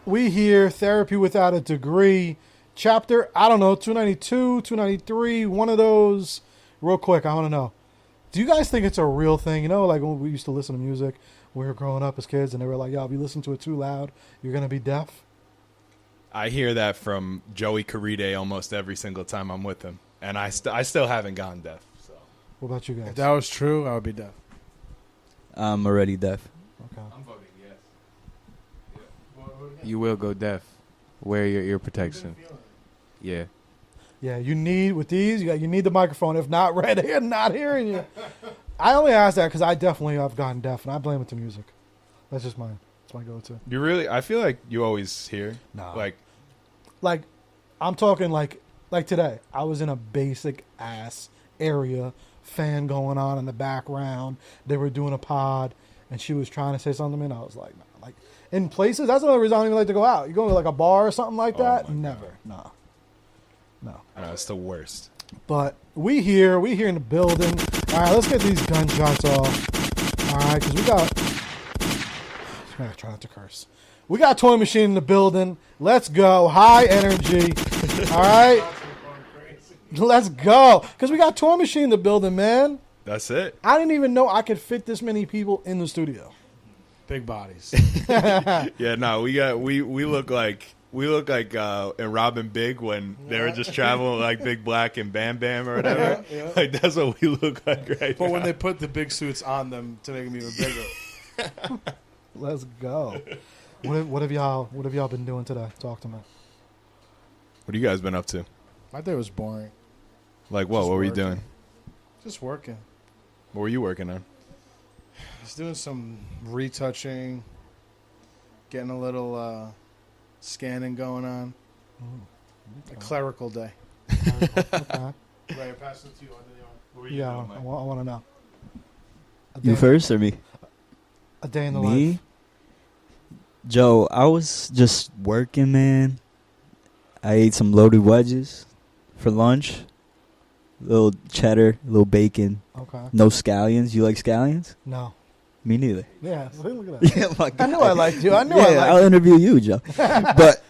We hear Therapy Without a Degree, chapter, I don't know, 292, 293, one of those. Real quick, I want to know, do you guys think it's a real thing? You know, like when we used to listen to music when we were growing up as kids, and they were like, yo, if you listen to it too loud, you're going to be deaf? I hear that from Joey Caride almost every single time I'm with him, and I still haven't gone deaf. So. What about you guys? If that was true, I would be deaf. I'm already deaf. Okay. I'm voting yes. You will go deaf. Wear your ear protection. Yeah. Yeah, you need, with these, you need the microphone. If not, right here, not hearing you. I only ask that because I definitely have gotten deaf, and I blame it to music. That's just mine. That's my go-to. You really? I feel like you always hear. Nah. Like I'm talking like today. I was in a basic ass area, fan going on in the background. They were doing a pod, and she was trying to say something to me, and I was like, nah. Like in places, that's another reason I don't even like to go out. You go to like a bar or something like that? Never. No. No. it's the worst. But we here in the building. All right, let's get these gunshots off. All right, because we got. I try not to curse. We got Toy Machine in the building. Let's go. High energy. All right. Let's go. Because we got Toy Machine in the building, man. That's it. I didn't even know I could fit this many people in the studio. Big bodies. Yeah, no, we look like in Robin Big when they were just traveling like Big Black and Bam Bam or whatever. Yeah. Like that's what we look like right But now. when they put the big suits on them to make them even bigger. Let's go. What have y'all been doing today? Talk to me. What have you guys been up to? My day was boring. Like what? Just What were you working. doing? Just working. What were you working on? Just doing some retouching, getting a little scanning going on. Okay. A clerical day. Okay. Right, pass it to you under the arm. What were Yeah, I want to know. You first or me? A day in the Me? life. Joe, I was just working, man. I ate some loaded wedges for lunch. Little cheddar, little bacon. Okay. No scallions. You like scallions? No. Me neither. Yeah. Look at that. Yeah, my I God. knew I liked you. I knew Yeah, I liked I'll you. interview you, Joe. But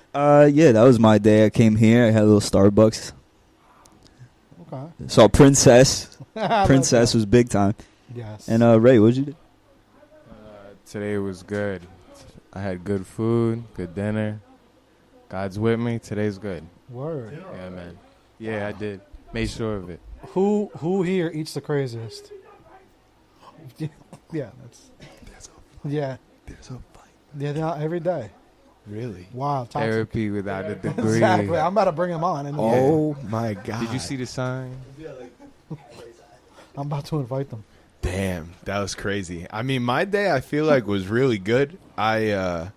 yeah, that was my day. I came here. I had a little Starbucks. Okay. Saw Princess. I Princess love was big time. that. Yes. And Ray, what'd you do? Today was good. I had good food, good dinner. God's with me. Today's good. Word. Yeah, man. Yeah, I did. Made sure of it. Who here eats the craziest? Yeah, yeah. There's a fight. Yeah, every day. Really? Wow, toxic. Therapy without a degree. Exactly. I'm about to bring him on. Oh my God! Did you see the sign? I'm about to invite them. Damn, that was crazy. I mean, my day I feel like was really good. I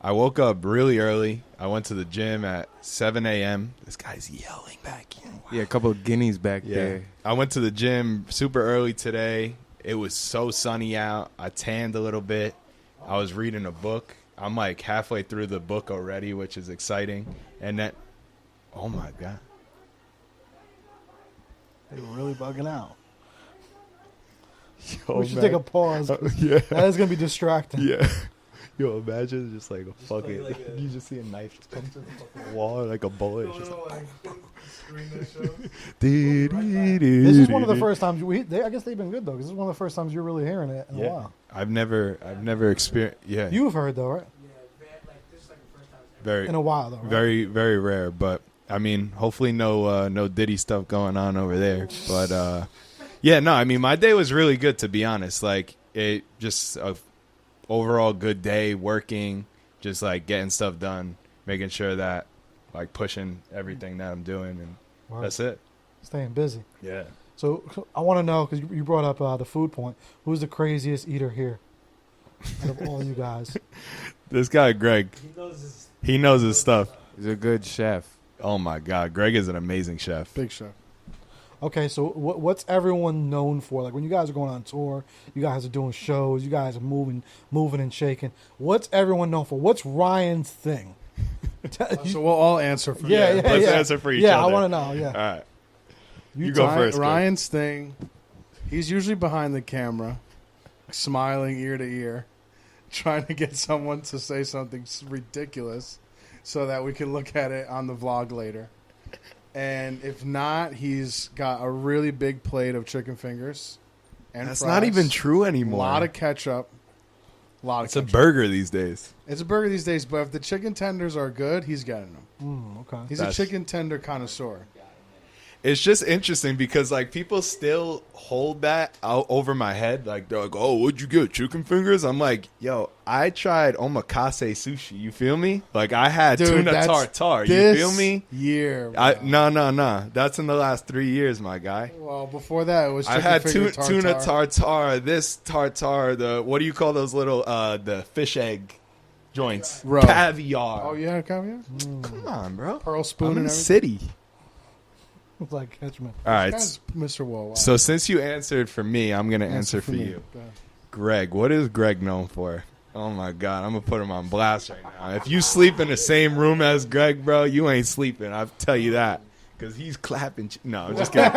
woke up really early. I went to the gym at 7 a.m. This guy's yelling back here. Wow. Yeah, a couple of guineas back Yeah. there. I went to the gym super early today. It was so sunny out. I tanned a little bit. I was reading a book. I'm like halfway through the book already, which is exciting. And then, oh my God. They were really bugging out. Yo, We should man. take a pause. Yeah. That is going to be distracting. Yeah. Yo, imagine just like a fucking, you just see a knife just come to the fucking wall like a bullet. It's just like, This is one of the first times I guess they've been good though, because this is one of the first times you're really hearing it in a while. I've never experienced. Yeah, You've heard though, right? very In a while though, right? very very rare. But I mean, hopefully no Diddy stuff going on over there. But yeah, no, I mean my day was really good to be honest. Like it just a overall good day working, just like getting stuff done, making sure that like pushing everything that I'm doing, and Wow. that's it. Staying busy. Yeah. So I want to know, because you brought up the food point, who's the craziest eater here out of all you guys? This guy, Greg, he knows his stuff. He's a good chef. Oh, my God. Greg is an amazing chef. Big chef. Okay, so what's everyone known for? Like when you guys are going on tour, you guys are doing shows, you guys are moving and shaking. What's everyone known for? What's Ryan's thing? So we'll all answer for Yeah, you. yeah, Let's yeah. answer for each Yeah, other. I want to know. Yeah. All right. You go Ryan- first, Greg. Ryan's thing, he's usually behind the camera, smiling ear to ear, trying to get someone to say something ridiculous so that we can look at it on the vlog later. And if not, he's got a really big plate of chicken fingers and That's fries, not even true a anymore. lot of ketchup. It's a burger these days. It's a burger these days, but if the chicken tenders are good, he's getting them. Okay. He's That's- a chicken tender connoisseur. It's just interesting because like people still hold that out over my head. Like they're like, "Oh, what'd you get? Chicken fingers?" I'm like, "Yo, I tried omakase sushi. You feel me? Like I had Dude, tuna that's tartare. You this feel me? year. Bro. No. That's in the last 3 years, my guy. Well, before that, it was I chicken had finger tuna tartare. This tartare. The what do you call those little the fish egg joints? Bro. Caviar. Oh, you had caviar? Come on, bro. Pearl spoon I'm in and the everything? city. It's like Ketchman. All right. That's Mr. Worldwide. So since you answered for me, I'm gonna answer for me. you. Go ahead. Greg, what is Greg known for? Oh my God, I'm gonna put him on blast right now. If you sleep in the same room as Greg, bro, you ain't sleeping. I'll tell you that, because he's clapping. No, I'm just kidding.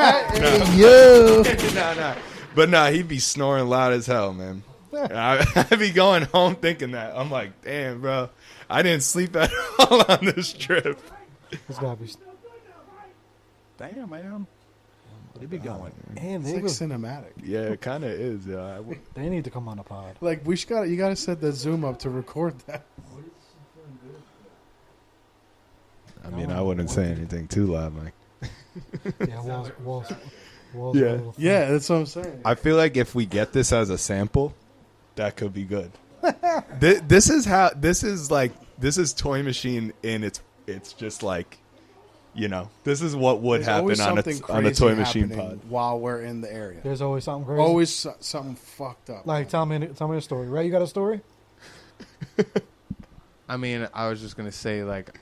Yo. no. But nah, he'd be snoring loud as hell, man. I'd be going home thinking that. I'm like, damn, bro, I didn't sleep at all on this trip. It's gotta be. Damn, man. They be going. And It's they, like cinematic. Yeah, it kind of is. Yeah. they need to come on the pod. Like you gotta set the Zoom up to record that. I mean, I wouldn't say anything too loud, Mike. Yeah, Walls Yeah. a little thin. Yeah, that's what I'm saying. I feel like if we get this as a sample, that could be good. This is Toy Machine in it's just like, this is what would There's always happen something on a crazy Toy Machine happening pod. while we're in the area. There's always something crazy. Always something fucked up. Like tell me a story. Ray, you got a story? I mean, I was just gonna say like,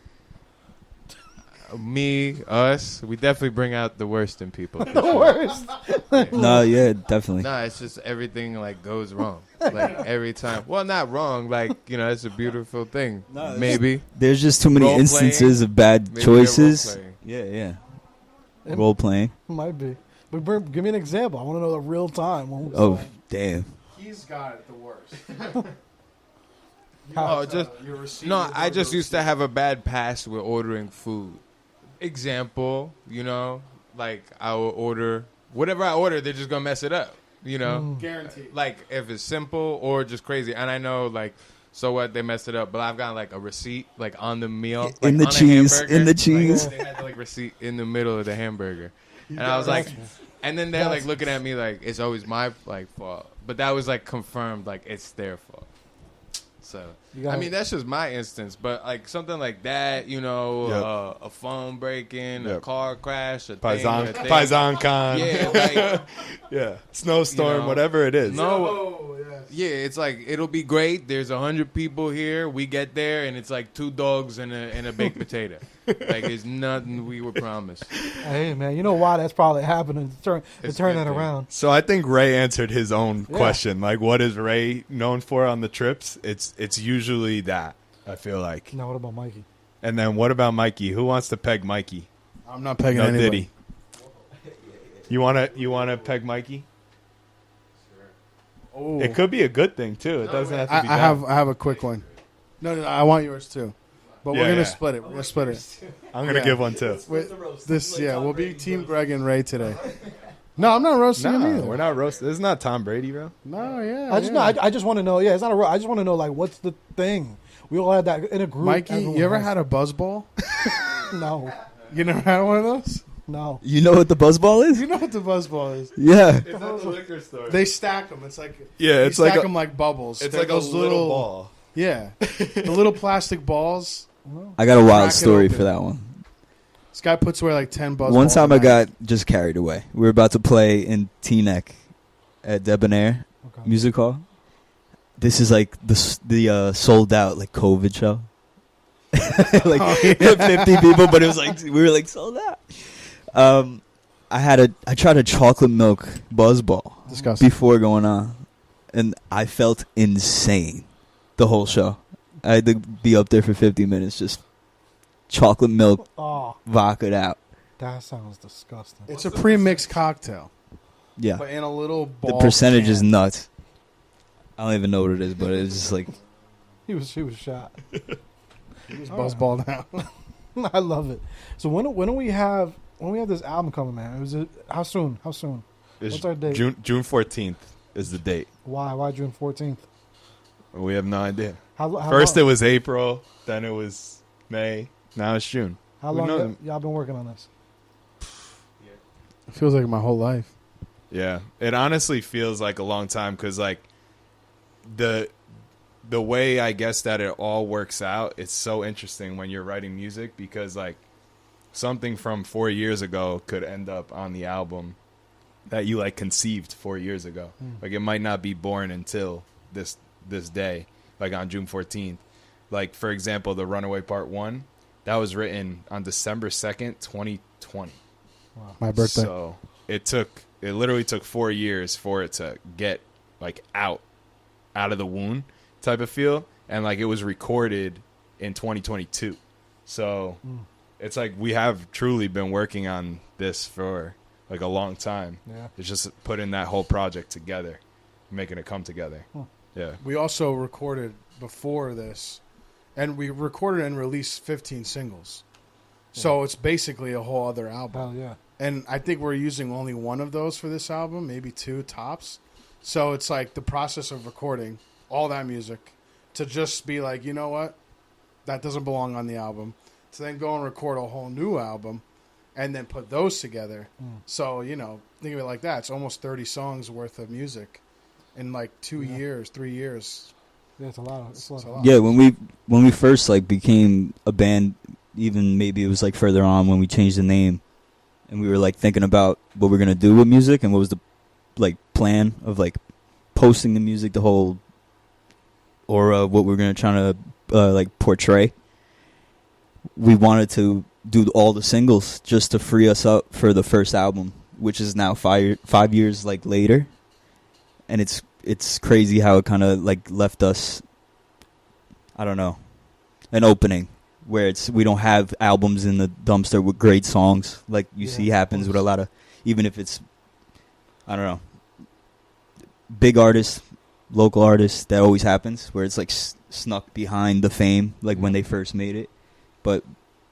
us, we definitely bring out the worst in people. The worst. No, yeah, definitely. No, it's just everything like goes wrong. Like every time. Well, not wrong. Like it's a beautiful thing. No, Maybe. There's just too many Role-playing. instances of bad Maybe choices. they're role-playing. Yeah. It Role playing. might be. But give me an example. I want to know the real time. When was Oh, that? damn. He's got it the worst. No, I just used to have a bad past with ordering food. Example, like I will order whatever I order, they're just gonna mess it up. Guaranteed. Like if it's simple or just crazy. And I know like, so what, they messed it up, but I've gotten like a receipt like on the meal, like, In the on a cheese, hamburger. in the Like, cheese. they had the like receipt in the middle of the hamburger, and I was like, and then they're like looking at me like it's always my like fault, but that was like confirmed like it's their fault. So I mean that's just my instance, but like something like that, a phone break-in, a Yep. car crash, a Paisan Con. yeah, like, Yeah. Snowstorm, You know, whatever it is. no, yeah, it's like it'll be great. There's 100 people here. We get there, and it's like 2 dogs and a baked potato. Like it's nothing we were promised. Hey man, you know why that's probably happening? To It's turn good that thing. around. So I think Ray answered his own Yeah. question. Like, what is Ray known for on the trips? It's usually that, I feel like. Now what about Mikey? And then what about Mikey? Who wants to peg Mikey? I'm not pegging No anybody. Diddy. You wanna peg Mikey? Oh. It could be a good thing too. It doesn't have to be I bad. have a quick one. No, I want yours too. But Yeah, we're gonna yeah. split it. We're gonna split it. I'm gonna yeah. give one too. We'll be Team Greg and Ray today. No, I'm not roasting him No, either. we're not roasting. This is not Tom Brady, bro. No, yeah. I just yeah. I just want to know. Yeah, it's not a. I just want to know like what's the thing? We all had that in a group. Mikey, everyone you ever has- had a buzz ball? No, You never had one of those? no. You know what the buzzball is? You know what the buzz ball is? Yeah. It's at the liquor store. They stack them. It's like Yeah, you it's like stack a- them like bubbles. It's They're like a those little ball. Yeah, the little plastic balls. I got a Crack wild it story open. for that one. This guy puts away like 10 buzz. One time I got just carried away. We were about to play in Teaneck at Debonair Music Hall. This is like the sold out like COVID show. Like 50 people, but it was like we were like sold out. I tried a chocolate milk buzzball Disgusting. before going on, and I felt insane the whole show. I had to be up there for 50 minutes just chocolate milk vodka'd out. That sounds disgusting. It's a pre-mixed cocktail. Yeah, But in a little the ball percentage can. is nuts. I don't even know what it is, but it's just like He was shot. He was buzzballed out. I love it. So when do we have this album coming, man? How soon? What's our date? June 14th is the date. Why June 14th? We have no idea. How First long, it was April, then it was May, now it's June. how we long know y'all been working on this? It feels like my whole life. Yeah, it honestly feels like a long time because like the way I guess that it all works out, it's so interesting when you're writing music because like something from 4 years ago could end up on the album that you like conceived 4 years ago. Like it might not be born until this day, like on June 14th. Like for example, the Runaway Part 1, that was written on December 2nd, 2020. Wow. My birthday. So it literally took 4 years for it to get like out of the wound type of feel, and like it was recorded in 2022. So it's like we have truly been working on this for like a long time. Yeah. It's just putting that whole project together, making it come together. Yeah. We also recorded before this, and we recorded and released 15 singles. So it's basically a whole other album. Hell yeah. And I think we're using only one of those for this album, maybe two tops. So it's like the process of recording all that music to just be like, you know what? That doesn't belong on the album. To then go and record a whole new album and then put those together. So, you know, think of it like that. It's almost 30 songs worth of music in like 2 years, 3 years. Yeah, it's a lot. It's a lot. It's a lot. yeah. When we first like became a band, even maybe it was like further on when we changed the name, and we were like thinking about what we're gonna do with music and what was the like plan of like posting the music, the whole aura, what we're gonna try to like portray. We wanted to do all the singles just to free us up for the first album, which is now 5 years like later, and it's crazy how it kind of like left us, I don't know, an opening where we don't have albums in the dumpster with great songs like you see happens with a lot of, even if it's, I don't know, big artists, local artists, that always happens where it's like snuck behind the fame like when they first made it. But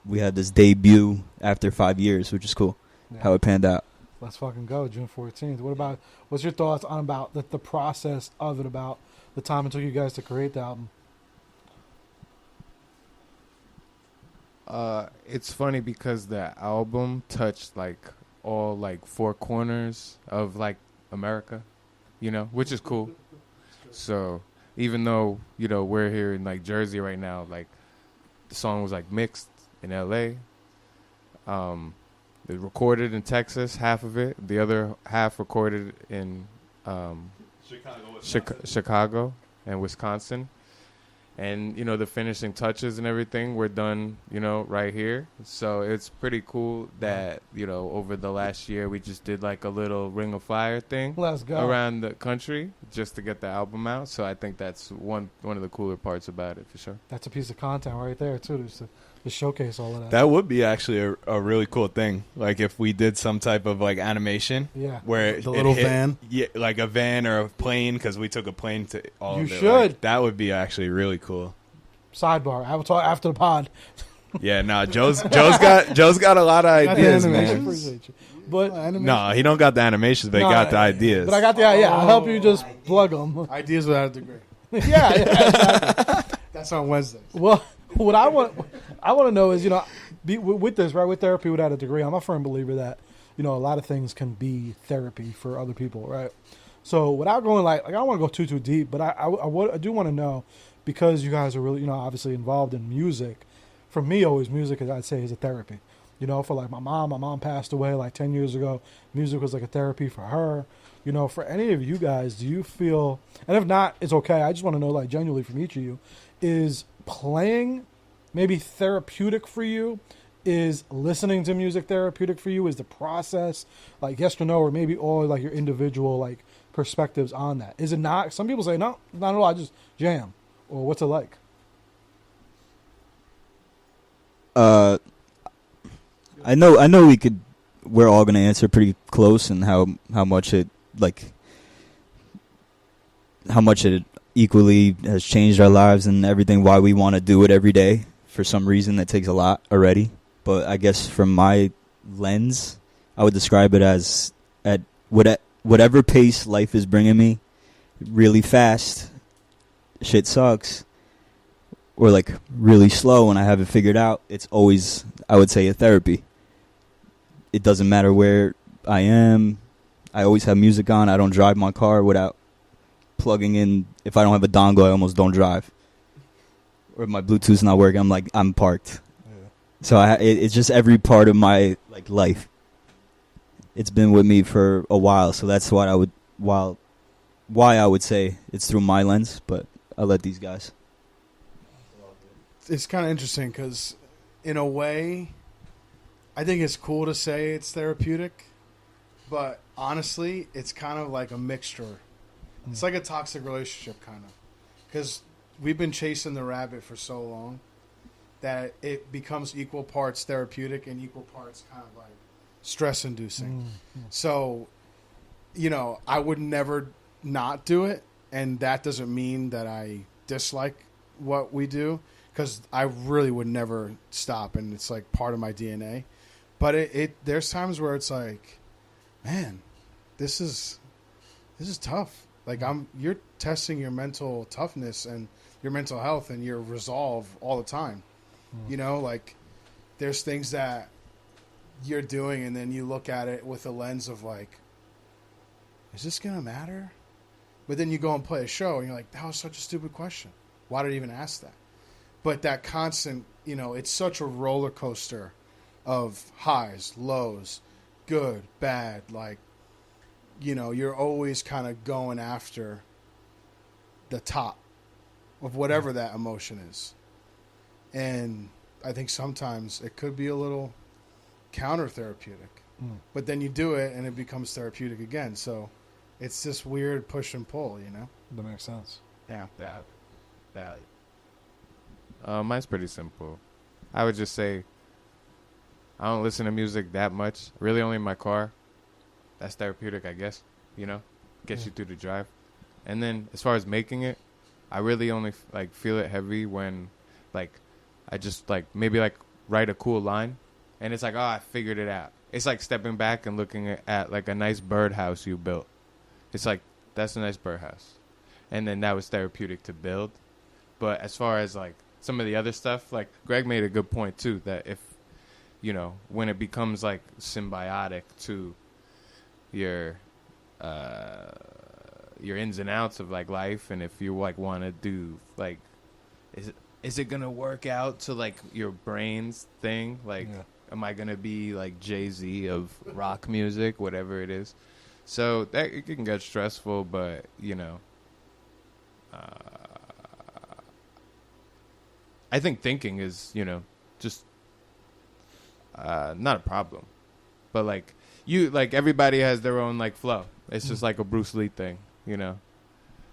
we had this debut after 5 years, which is cool. Yeah. How it panned out. Let's fucking go, June 14th. What's your thoughts on about the process of it, about the time it took you guys to create the album? It's funny because the album touched like all like four corners of like America, you know, which is cool. So even though, you know, we're here in like Jersey right now, like the song was like mixed in LA. They recorded in Texas, half of it. The other half recorded in Chicago and Wisconsin. And, you know, the finishing touches and everything were done, you know, right here. So it's pretty cool that, you know, over the last year we just did like a little Ring of Fire thing Let's go. around the country just to get the album out. So I think that's one of the cooler parts about it for sure. That's a piece of content right there, too, just to showcase all of that. That would be actually a really cool thing. Like if we did some type of like animation, Yeah. where The little van? yeah, like a van or a plane, because we took a plane to all. You of it. should. Like, that would be actually really cool. Sidebar. I will talk after the pod. Yeah, nah, Joe's got a lot of Got the ideas, animation, man. appreciate you. But No, he don't got the animations, but he got the ideas. But I got I'll help you just plug them. Ideas without a degree. yeah. Exactly. That's on Wednesdays. Well, what I want to know is, you know, with this, right, with therapy without a degree, I'm a firm believer that, you know, a lot of things can be therapy for other people, right? So without going like I don't want to go too deep, but I do want to know, because you guys are really, you know, obviously involved in music. For me, always music, as I'd say, is a therapy. You know, for like my mom passed away like 10 years ago. Music was like a therapy for her. You know, for any of you guys, do you feel, and if not, it's okay. I just want to know, like, genuinely from each of you, is playing maybe therapeutic for you? Is listening to music therapeutic for you? Is the process, like, yes or no, or maybe all like your individual like perspectives on that? Is it not? Some people say no, not at all. I just jam. Or what's it like? I know we're all gonna answer pretty close, and how much it equally has changed our lives and everything, why we want to do it every day. For some reason that takes a lot already. But I guess from my lens, I would describe it as at whatever pace life is bringing me, really fast, shit sucks, or like really slow and I haven't figured out, it's always, I would say, a therapy. It doesn't matter where I am. I always have music on. I don't drive my car without plugging in. If I don't have a dongle, I almost don't drive. Or if my Bluetooth's not working, I'm parked. Yeah. So it's just every part of my like life. It's been with me for a while, so that's why I would say it's through my lens. But I'll let these guys. It's kind of interesting because, in a way, I think it's cool to say it's therapeutic, but honestly, it's kind of like a mixture. It's like a toxic relationship, kind of, because we've been chasing the rabbit for so long that it becomes equal parts therapeutic and equal parts kind of like stress-inducing. So, you know, I would never not do it, and that doesn't mean that I dislike what we do, because I really would never stop, and it's like part of my DNA. But there's times where it's like, man, this is tough. Like you're testing your mental toughness and your mental health and your resolve all the time. You know, like there's things that you're doing and then you look at it with a lens of like, is this going to matter? But then you go and play a show and you're like, that was such a stupid question. Why did I even ask that? But that constant, you know, it's such a roller coaster of highs, lows, good, bad. Like, you know, you're always kind of going after the top of whatever that emotion is. And I think sometimes it could be a little counter-therapeutic. But then you do it and it becomes therapeutic again. So it's this weird push and pull, you know? That makes sense. Yeah. Value. Mine's pretty simple. I would just say I don't listen to music that much. Really only in my car. That's therapeutic, I guess. You know? Gets you through the drive. And then as far as making it, I really only feel it heavy when I just maybe write a cool line and it's like, oh, I figured it out. It's like stepping back and looking at like a nice birdhouse you built. It's like, that's a nice birdhouse. And then that was therapeutic to build. But as far as some of the other stuff, Greg made a good point too, that if, you know, when it becomes symbiotic to your ins and outs of life, and if you want to do is it gonna work out to your brain's thing? Am I gonna be Jay-Z of rock music, whatever it is? So that it can get stressful, but you know, I think thinking is, you know, just not a problem, but everybody has their own flow. It's just like a Bruce Lee thing, you know.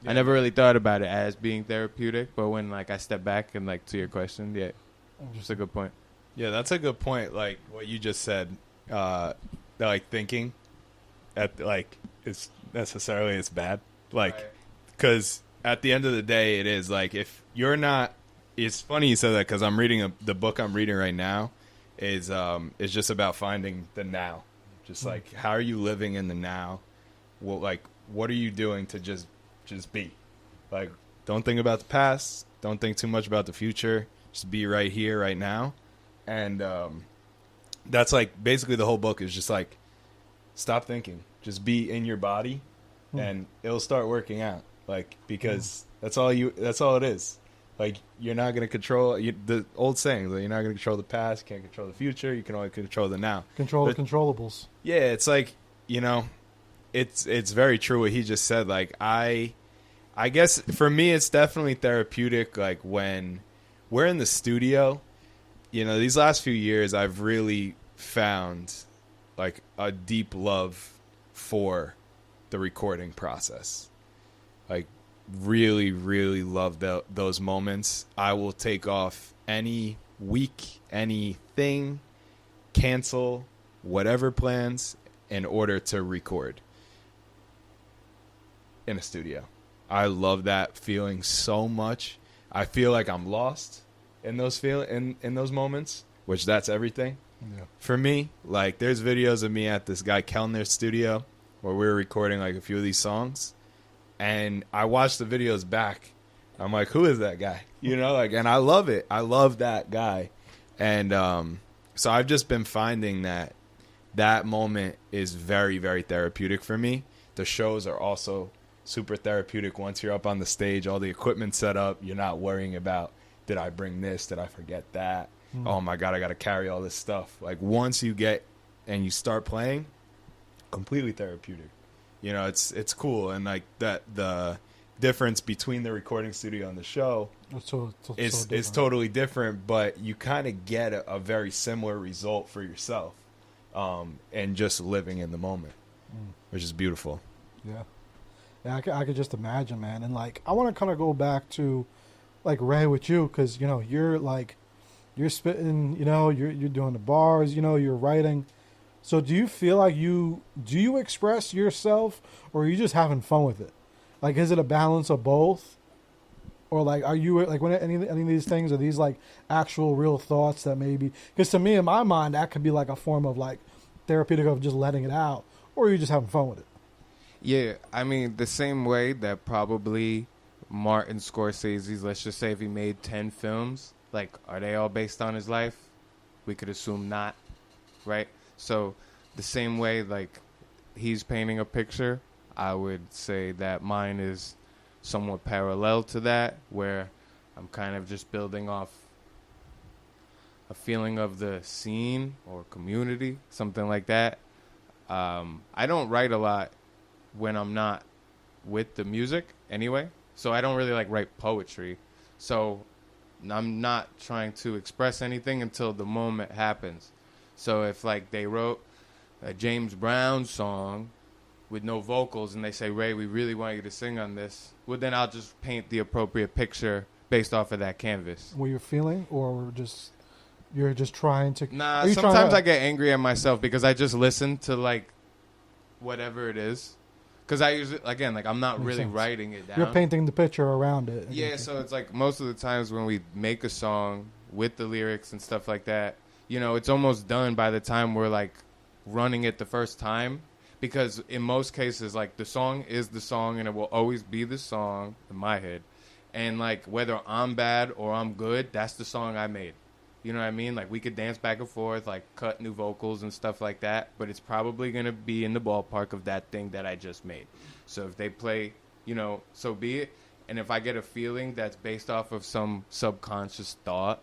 Yeah. I never really thought about it as being therapeutic, but when I step back and to your question, yeah, just a good point. Yeah, that's a good point. Like what you just said, that thinking at it's necessarily it's bad. Because at the end of the day, it is if you're not. It's funny you said that because I'm reading the book I'm reading right now is just about finding the now. Just how are you living in the now? What are you doing to just be? Don't think about the past. Don't think too much about the future. Just be right here, right now. And that's basically the whole book is just stop thinking. Just be in your body, and it'll start working out. Because that's all it is. Like, you're not going to control the old saying, that you're not going to control the past, can't control the future, you can only control the now. Control the controllables. Yeah, it's like, it's very true what he just said. Like, I guess for me, it's definitely therapeutic. Like, when we're in the studio, these last few years, I've really found like a deep love for the recording process. Like, really, really love those moments. I will take off any week, anything, cancel whatever plans in order to record in a studio. I love that feeling so much. I feel like I'm lost in those in those moments, which that's everything. Yeah. For me. Like, there's videos of me at this guy Kellner's studio where we were recording like a few of these songs, and I watched the videos back. I'm like, who is that guy? And I love it. I love that guy. And so I've just been finding that moment is very, very therapeutic for me. The shows are also super therapeutic. Once you're up on the stage, all the equipment set up, you're not worrying about, did I bring this? Did I forget that? Oh my God, I got to carry all this stuff. Like, once you get and you start playing, completely therapeutic. It's cool. And like the difference between the recording studio and the show is totally different, but you kind of get a very similar result for yourself, and just living in the moment, which is beautiful. Yeah. Yeah, I could just imagine, man. And like, I want to kind of go back to like Ray with you, because you're spitting, you're doing the bars, you're writing. So do you feel like do you express yourself, or are you just having fun with it? Like, is it a balance of both? Or like, are you like, when any of these things, are these like actual real thoughts that maybe, because to me, in my mind, that could be like a form of like therapeutic of just letting it out, or are you just having fun with it? Yeah, I mean, the same way that probably Martin Scorsese's, let's just say if he made 10 films, like, are they all based on his life? We could assume not, right? So the same way, like, he's painting a picture, I would say that mine is somewhat parallel to that, where I'm kind of just building off a feeling of the scene or community, something like that. I don't write a lot when I'm not with the music anyway, so I don't really like write poetry. So I'm not trying to express anything until the moment happens. So if like they wrote a James Brown song with no vocals and they say, Ray, we really want you to sing on this, well, then I'll just paint the appropriate picture based off of that canvas. What you're feeling, or you're just trying to... Nah, sometimes I get angry at myself because I just listen to like whatever it is. Because I usually, again, like, I'm not Makes really sense. writing it down. You're painting the picture around it. Yeah, so it's like most of the times when we make a song with the lyrics and stuff like that, it's almost done by the time we're like running it the first time. Because in most cases, like, the song is the song and it will always be the song in my head. And like, whether I'm bad or I'm good, that's the song I made. You know what I mean? Like, we could dance back and forth, like cut new vocals and stuff like that, but it's probably going to be in the ballpark of that thing that I just made. So if they play, so be it. And if I get a feeling that's based off of some subconscious thought,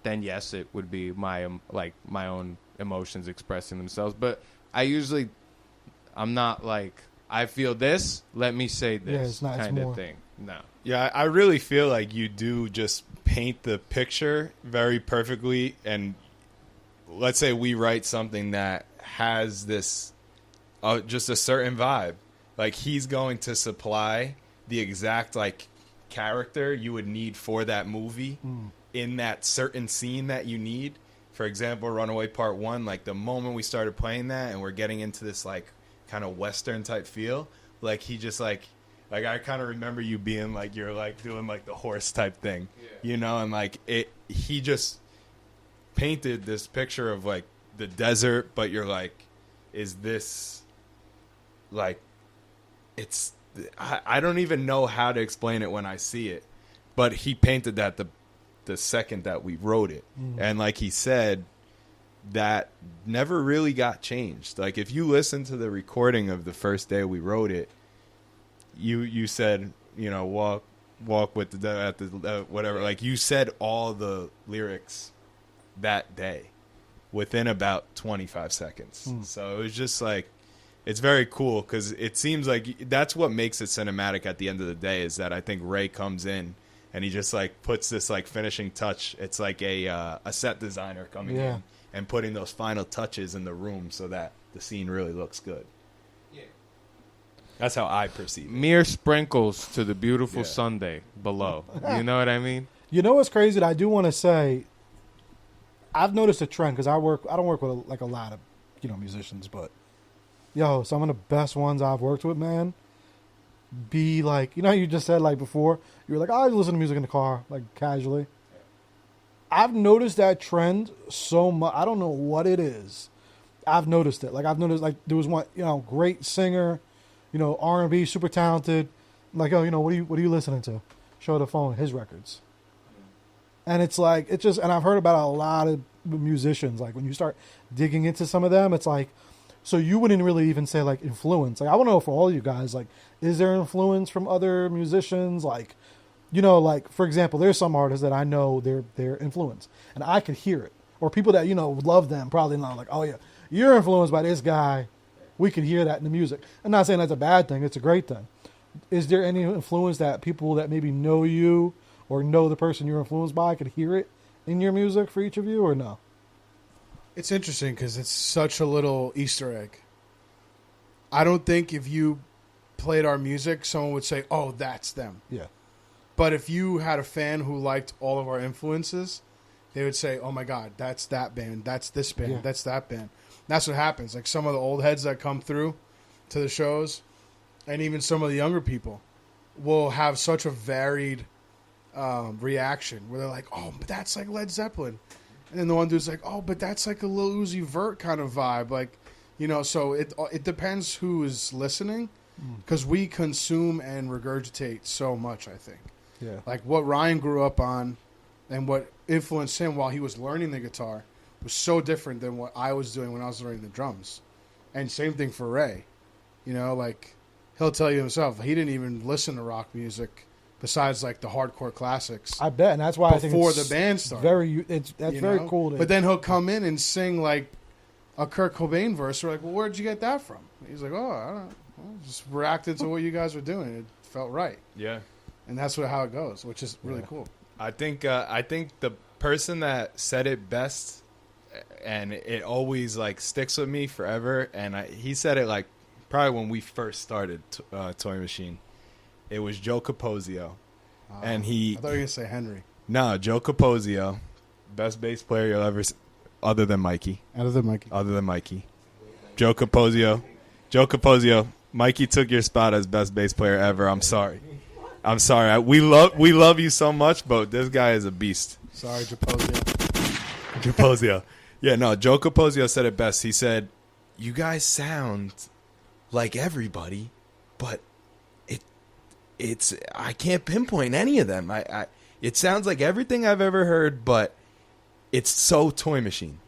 then yes, it would be my own emotions expressing themselves. But I'm not like, I feel this, let me say this kind of thing. No. Yeah, I really feel like you do just paint the picture very perfectly. And let's say we write something that has this just a certain vibe. Like, he's going to supply the exact like character you would need for that movie in that certain scene that you need. For example, Runaway Part 1, like the moment we started playing that and we're getting into this like kind of Western type feel, like he just like I kind of remember you being like, you're like doing like the horse type thing, and like he just painted this picture of like the desert, but you're like, is this like, it's, I don't even know how to explain it when I see it, but he painted that the second that we wrote it. And like he said, that never really got changed. Like, if you listen to the recording of the first day we wrote it, you said, walk walk with the at the whatever. Like you said all the lyrics that day within about 25 seconds. So it was just like, it's very cool because it seems like that's what makes it cinematic at the end of the day, is that I think Ray comes in and he just like puts this like finishing touch. It's like a set designer coming in and putting those final touches in the room so that the scene really looks good. Yeah. That's how I perceive it. Mere sprinkles to the beautiful Sunday below. You know what I mean? You know what's crazy? That I do want to say, I've noticed a trend because I don't work with a lot of musicians, but some of the best ones I've worked with, man, be like, you just said like before, you were like, I listen to music in the car, like casually. I've noticed that trend so much. I don't know what it is. I've noticed it. Like I've noticed, like there was one, great singer, R&B, super talented. Like, what are you listening to? Show the phone his records. And it's like, and I've heard about a lot of musicians, like when you start digging into some of them, it's like, so you wouldn't really even say like influence. Like I want to know for all you guys, like, is there influence from other musicians? Like, like for example, there's some artists that I know their influence and I could hear it, or people that, love them probably not like, oh yeah, you're influenced by this guy. We can hear that in the music. I'm not saying that's a bad thing. It's a great thing. Is there any influence that people that maybe know you or know the person you're influenced by could hear it in your music for each of you, or no? It's interesting because it's such a little Easter egg. I don't think if you played our music, someone would say, oh, that's them. Yeah. But if you had a fan who liked all of our influences, they would say, oh, my God, that's that band. That's this band. That's that band. That's what happens. Like some of the old heads that come through to the shows, and even some of the younger people, will have such a varied reaction where they're like, oh, but that's like Led Zeppelin. And then the one dude's like, oh, but that's like a Lil Uzi Vert kind of vibe. Like, so it depends who is listening, because we consume and regurgitate so much, I think. Yeah. Like what Ryan grew up on and what influenced him while he was learning the guitar was so different than what I was doing when I was learning the drums. And same thing for Ray. Like he'll tell you himself, he didn't even listen to rock music besides like the hardcore classics. I bet, and that's why I think before the band started. That's very cool. But then he'll come in and sing like a Kurt Cobain verse. We're like, well, where'd you get that from? He's like, oh, I don't know. I just reacted to what you guys were doing. It felt right. Yeah. And that's how it goes, which is really cool. I think the person that said it best, and it always like sticks with me forever, and he said it like probably when we first started Toy Machine. It was Joe Capozio, and I thought you were going to say Henry. No, Joe Capozio, best bass player you'll ever see, other than Mikey. Other than Mikey. Joe Capozio, Mikey took your spot as best bass player ever. I'm sorry. We love you so much, but this guy is a beast. Sorry, Capozio. Capozio. Yeah, no, Joe Capozio said it best. He said, you guys sound like everybody, but I can't pinpoint any of them. It sounds like everything I've ever heard, but it's so Toy Machine.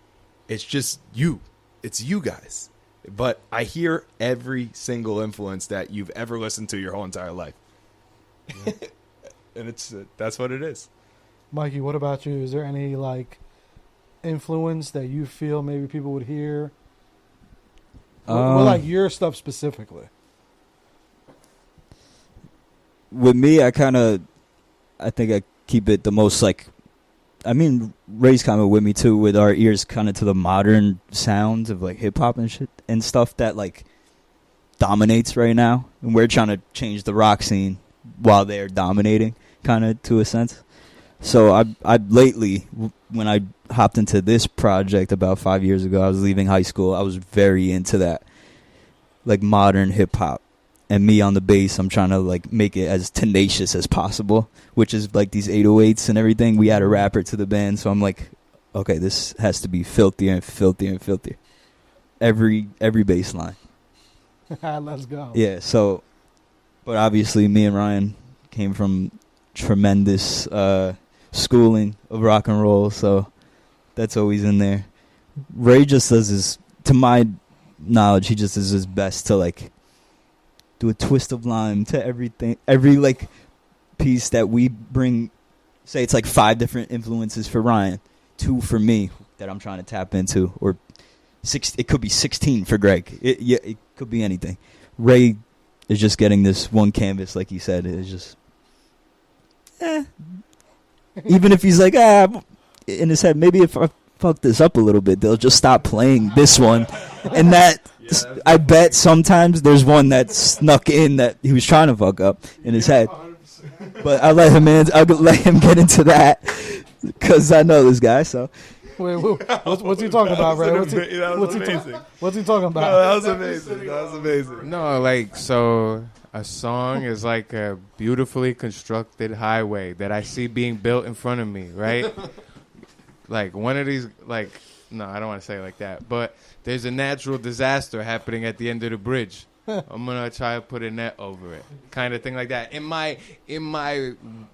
It's just you. It's you guys. But I hear every single influence that you've ever listened to your whole entire life. Yeah. And that's what it is. Mikey, what about you? Is there any like influence that you feel maybe people would hear? What like your stuff specifically? With me, I think I keep it the most like, I mean, Ray's kind of with me too, with our ears kind of to the modern sounds of like hip hop and shit and stuff that like dominates right now. And we're trying to change the rock scene while they're dominating, kind of to a sense. So I lately, when I hopped into this project about 5 years ago, I was leaving high school. I was very into that, like modern hip hop. And me on the bass, I'm trying to like make it as tenacious as possible, which is like these 808s and everything. We add a rapper to the band, so I'm like, okay, this has to be filthier and filthier and filthier. Every bass line. Let's go. Yeah, so, but obviously me and Ryan came from tremendous schooling of rock and roll, so that's always in there. Ray just does his, to my knowledge, he just does his best to like do a twist of lime to everything, every like piece that we bring, say it's like 5 different influences for Ryan, 2 for me that I'm trying to tap into, or 6. It could be 16 for Greg. It could be anything. Ray is just getting this one canvas, like he said. It's just, even if he's like, in his head, maybe if I fuck this up a little bit, they'll just stop playing this one. And that, I bet sometimes there's one that snuck in that he was trying to fuck up in his head. But I'll let him get into that because I know this guy. So Wait, what's he talking about, Ray? What's he talking about? No, that was amazing. That was amazing. No, like, so a song is like a beautifully constructed highway that I see being built in front of me, right? Like, one of these, like, no, I don't want to say it like that, but there's a natural disaster happening at the end of the bridge. I'm gonna try to put a net over it, kind of thing like that. In my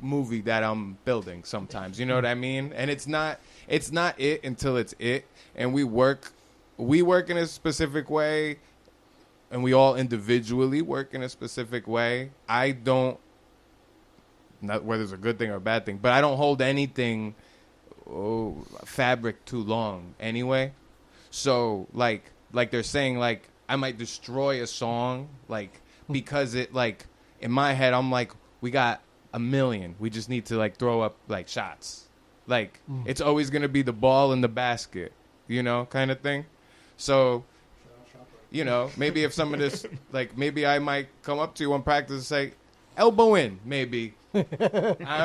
movie that I'm building, sometimes, you know what I mean. And it's not it until it's it. And we work in a specific way, and we all individually work in a specific way. I don't, not whether it's a good thing or a bad thing, but I don't hold anything fabric too long anyway. So like they're saying, like, I might destroy a song, like, because it, like, in my head, I'm like, we got 1 million. We just need to, like, throw up, like, shots. Like, it's always going to be the ball in the basket, you know, kind of thing. So, you know, maybe if some of this, like, maybe I might come up to you on practice and say, elbow in, maybe. I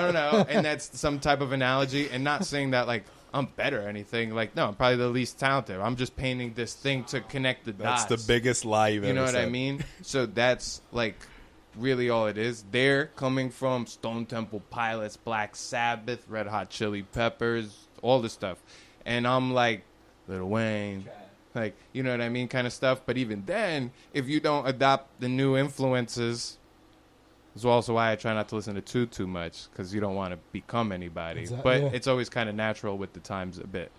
don't know. And that's some type of analogy. And not saying that, like, I'm better or anything. Like, no, I'm probably the least talented. I'm just painting this thing to connect the dots. That's the biggest lie you've ever said. You know what I mean? So that's, like, really all it is. They're coming from Stone Temple Pilots, Black Sabbath, Red Hot Chili Peppers, all this stuff. And I'm like, Lil Wayne, like, you know what I mean, kind of stuff. But even then, if you don't adopt the new influences, it's also why I try not to listen to too much, because you don't want to become anybody. But it's always kind of natural with the times a bit.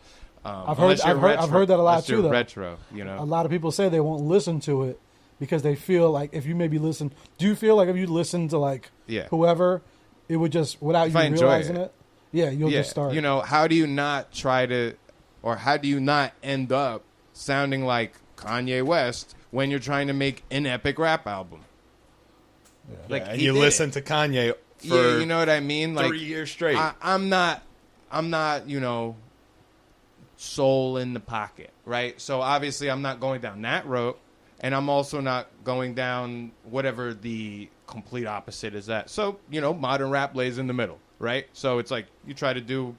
I've heard that a lot too. Though. Retro, you know. A lot of people say they won't listen to it because they feel like if you maybe listen. Do you feel like if you listen to like whoever, it would just without you realizing it? Yeah, you'll just start. You know, how do you not try to, or how do you not end up sounding like Kanye West when you're trying to make an epic rap album? Yeah. Like, and you listen to Kanye for you know what I mean? Like 3 years straight. I'm not, you know, soul in the pocket, right? So obviously I'm not going down that road, and I'm also not going down whatever the complete opposite is that. So, you know, modern rap lays in the middle, right? So it's like you try to do,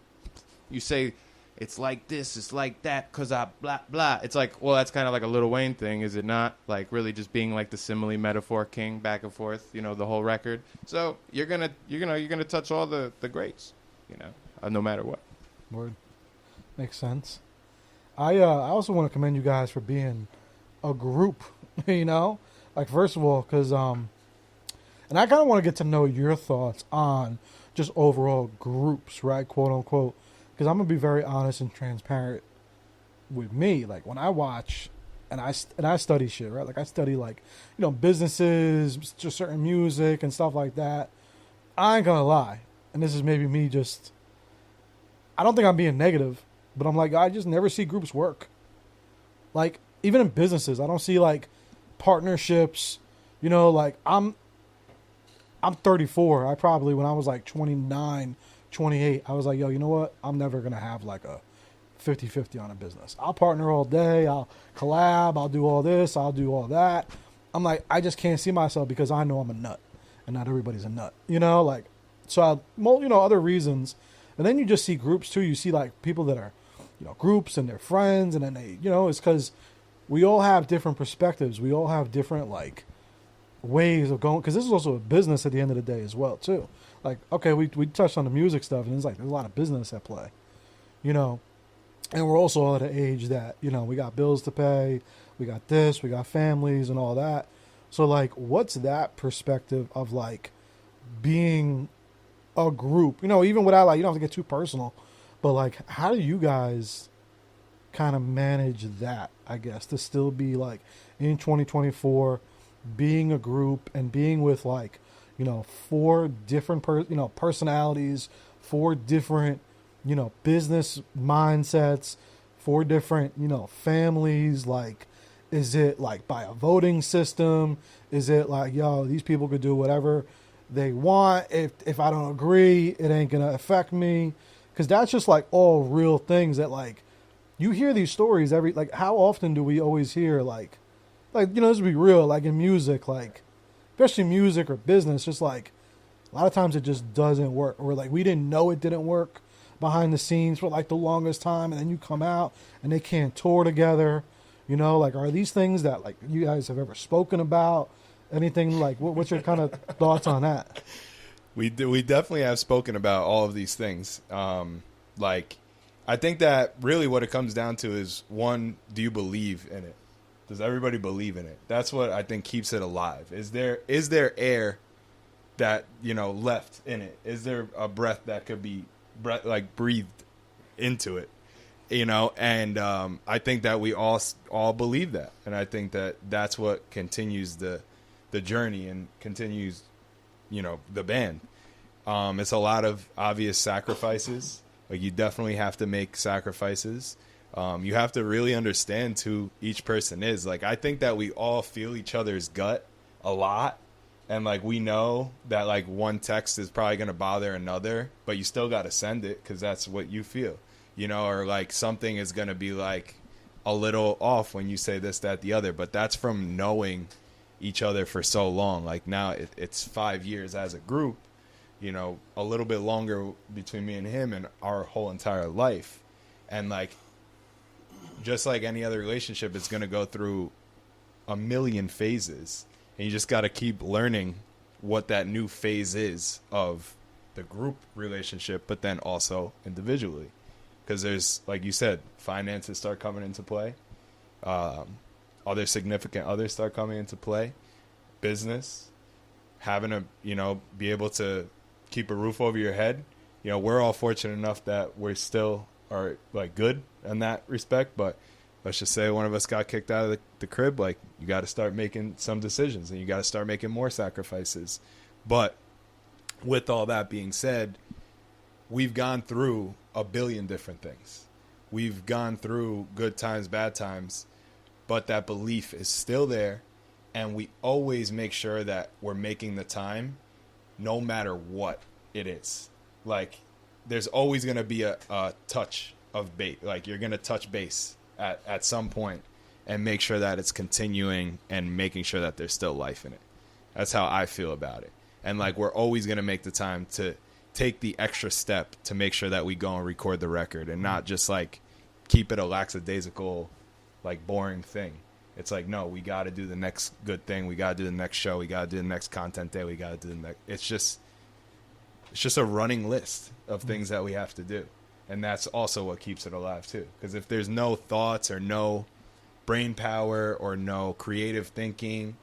you say, it's like this, it's like that, because I blah, blah. It's like, well, that's kind of like a Lil Wayne thing, is it not? Like, really just being like the simile metaphor king back and forth, you know, the whole record. So you're gonna touch all the greats, you know, no matter what. Word. Makes sense. I also want to commend you guys for being a group, you know? Like, first of all, because, and I kind of want to get to know your thoughts on just overall groups, right, quote unquote. Because I'm going to be very honest and transparent with me. Like, when I watch and I study shit, right? Like, I study, like, you know, businesses, just certain music and stuff like that. I ain't going to lie. And this is maybe me just, I don't think I'm being negative, but I'm like, I just never see groups work. Like, even in businesses, I don't see, like, partnerships. You know, like, I'm 34. I probably, when I was, like, 29, 28, I was like, yo, you know what? I'm never going to have like a 50-50 on a business. I'll partner all day. I'll collab. I'll do all this. I'll do all that. I'm like, I just can't see myself because I know I'm a nut and not everybody's a nut, you know, like, so you know, other reasons. And then you just see groups too. You see like people that are, you know, groups and they're friends, and then they, you know, it's because we all have different perspectives. We all have different like ways of going, because this is also a business at the end of the day as well too. Like, okay, we touched on the music stuff, and it's like there's a lot of business at play, you know. And we're also at an age that, you know, we got bills to pay, we got this, we got families and all that. So, like, what's that perspective of, like, being a group? You know, even without, like, you don't have to get too personal, but, like, how do you guys kind of manage that, I guess, to still be, like, in 2024, being a group and being with, like, 4 different personalities, 4 different business mindsets, 4 different families. Like, is it like by a voting system? Is it like, these people could do whatever they want? If I don't agree, it ain't gonna affect me. Because that's just like all real things that, like, you hear these stories like, how often do we always hear like this would be real, like in music, like especially music or business, just like a lot of times it just doesn't work, or like we didn't know it didn't work behind the scenes for like the longest time, and then you come out and they can't tour together. Like, are these things that like you guys have ever spoken about? Anything like, what's your kind of thoughts on that? We definitely have spoken about all of these things. Like, I think that really what it comes down to is, one, do you believe in it? Does everybody believe in it? That's what I think keeps it alive. Is there air that left in it? Is there a breath that could be breathed into it? And I think that we all believe that, and I think that that's what continues the journey and continues the band. It's a lot of obvious sacrifices. Like, you definitely have to make sacrifices. You have to really understand who each person is. Like, I think that we all feel each other's gut a lot. And, like, we know that, like, one text is probably going to bother another, but you still got to send it because that's what you feel, or, like, something is going to be, like, a little off when you say this, that, the other. But that's from knowing each other for so long. Like, now it's 5 years as a group, a little bit longer between me and him and our whole entire life. And, like, just like any other relationship, it's going to go through a million phases. And you just got to keep learning what that new phase is of the group relationship, but then also individually. Because there's, like you said, finances start coming into play. Other significant others start coming into play. Business, having to, be able to keep a roof over your head. We're all fortunate enough that we still are, like, good in that respect, but let's just say one of us got kicked out of the crib. Like, you got to start making some decisions, and you got to start making more sacrifices. But with all that being said, we've gone through a billion different things. We've gone through good times, bad times, but that belief is still there, and we always make sure that we're making the time no matter what it is. Like, there's always going to be a touch of bait. Like, you're going to touch base at some point and make sure that it's continuing and making sure that there's still life in it. That's how I feel about it. And, like, we're always going to make the time to take the extra step to make sure that we go and record the record and not just, like, keep it a lackadaisical, like, boring thing. It's like, no, we got to do the next good thing. We got to do the next show. We got to do the next content day. We got to do the next. It's just a running list of things that we have to do. And that's also what keeps it alive, too. Because if there's no thoughts or no brain power or no creative thinking,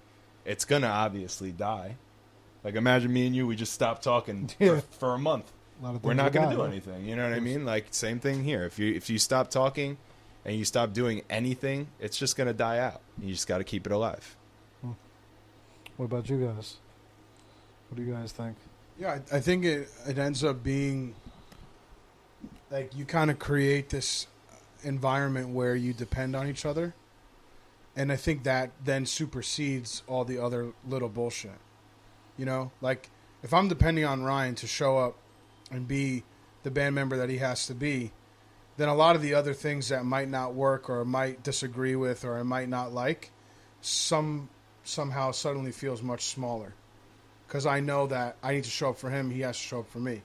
it's going to obviously die. Like, imagine me and you, we just stopped talking for a month. We're not going to do anything. You know what I mean? Like, same thing here. If you stop talking and you stop doing anything, it's just going to die out. You just got to keep it alive. What about you guys? What do you guys think? Yeah, I think it ends up being like you kind of create this environment where you depend on each other. And I think that then supersedes all the other little bullshit. Like, if I'm depending on Ryan to show up and be the band member that he has to be, then a lot of the other things that might not work or might disagree with or I might not like somehow suddenly feels much smaller. Because I know that I need to show up for him, he has to show up for me.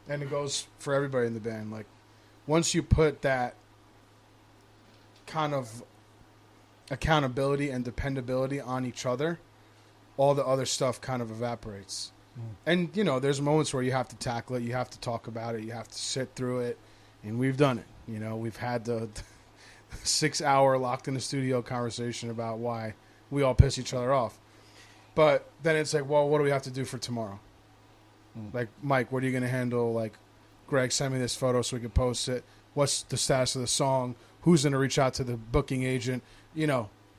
And it goes for everybody in the band. Like, once you put that kind of accountability and dependability on each other, all the other stuff kind of evaporates. And, there's moments where you have to tackle it, you have to talk about it, you have to sit through it, and we've done it. We've had the 6-hour locked in the studio conversation about why we all piss each other off. But then it's like, well, what do we have to do for tomorrow? Like, Mike, what are you going to handle? Like, Greg, send me this photo so we can post it. What's the status of the song? Who's going to reach out to the booking agent?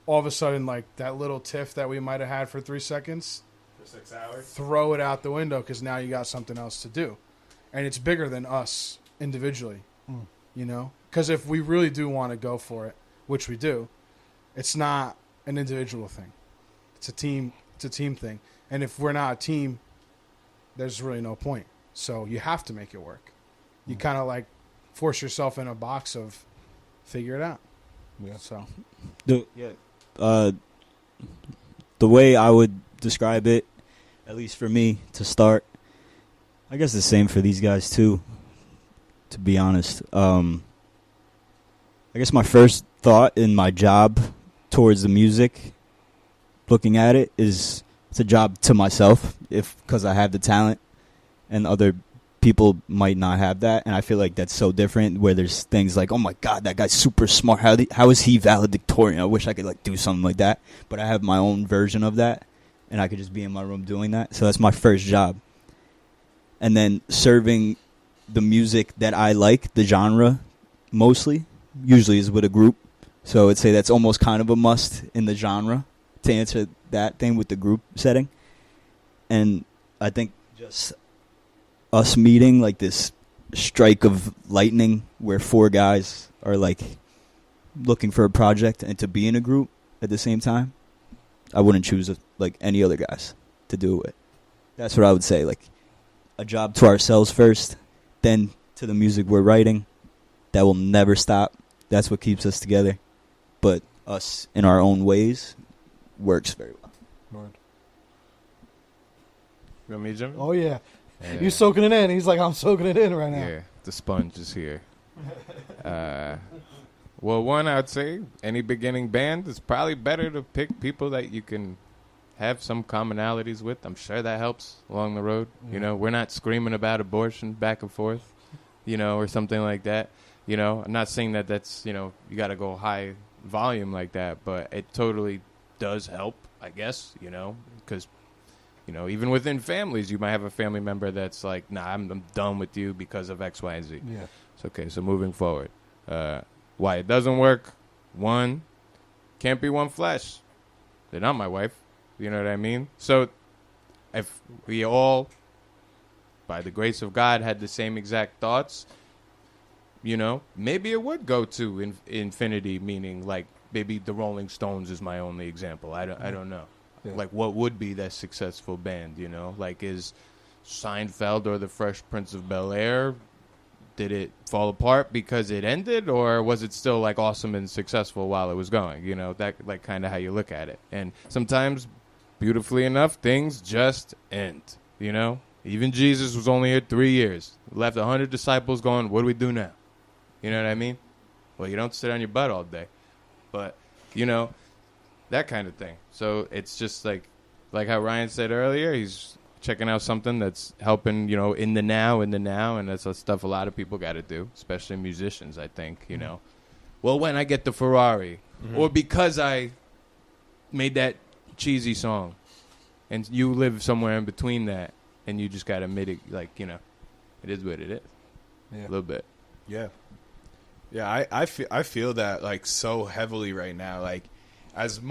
All of a sudden, like, that little tiff that we might have had for 3 seconds For 6 hours. throw it out the window because now you got something else to do. And it's bigger than us individually, you know? Because if we really do want to go for it, which we do, it's not an individual thing. It's a team thing. And if we're not a team, there's really no point. So you have to make it work. You kind of like force yourself in a box of figure it out. Yeah. So The way I would describe it, at least for me, to start, I guess the same for these guys too, to be honest. I guess my first thought in my job towards the music, looking at it, is it's a job to myself, because I have the talent and other people might not have that. And I feel like that's so different, where there's things like, oh my God, that guy's super smart. How is he valedictorian? I wish I could like do something like that. But I have my own version of that, and I could just be in my room doing that. So that's my first job. And then serving the music that I like, the genre, mostly, usually is with a group. So I'd say that's almost kind of a must in the genre to answer that thing with the group setting. And I think just us meeting, like this strike of lightning where 4 guys are like looking for a project and to be in a group at the same time, I wouldn't choose like any other guys to do it. That's what I would say. Like a job to ourselves first, then to the music we're writing. That will never stop. That's what keeps us together. But us in our own ways works very well. Lord. You want me to jump in? Oh, yeah. Yeah. You soaking it in. He's like, I'm soaking it in right now. Yeah, the sponge is here. Well, one, I would say any beginning band, it's probably better to pick people that you can have some commonalities with. I'm sure that helps along the road. You know, we're not screaming about abortion back and forth, you know, or something like that. You know, I'm not saying that that's, you know, you got to go high volume like that, but it totally does help, I guess, you know, because, you know, even within families, you might have a family member that's like, nah, I'm done with you because of X, Y, and Z. Yeah. It's okay. So moving forward, why it doesn't work, one, can't be one flesh. They're not my wife. You know what I mean? So if we all, by the grace of God, had the same exact thoughts, you know, maybe it would go to infinity, meaning like maybe the Rolling Stones is my only example. I don't know. Yeah. Like what would be that successful band, you know? Like is Seinfeld or the Fresh Prince of Bel-Air, did it fall apart because it ended, or was it still like awesome and successful while it was going? You know, that like kind of how you look at it. And sometimes, beautifully enough, things just end, you know? Even Jesus was only here 3 years. Left 100 disciples going, what do we do now? You know what I mean? Well, you don't sit on your butt all day. But, you know, that kind of thing. So it's just like how Ryan said earlier, he's checking out something that's helping, you know, in the now, and that's the stuff a lot of people got to do, especially musicians, I think, you know. Well, when I get the Ferrari, or because I made that cheesy song, and you live somewhere in between that, and you just got to admit it, like, you know, it is what it is. Yeah. A little bit. Yeah. Yeah, I feel that like so heavily right now. Like as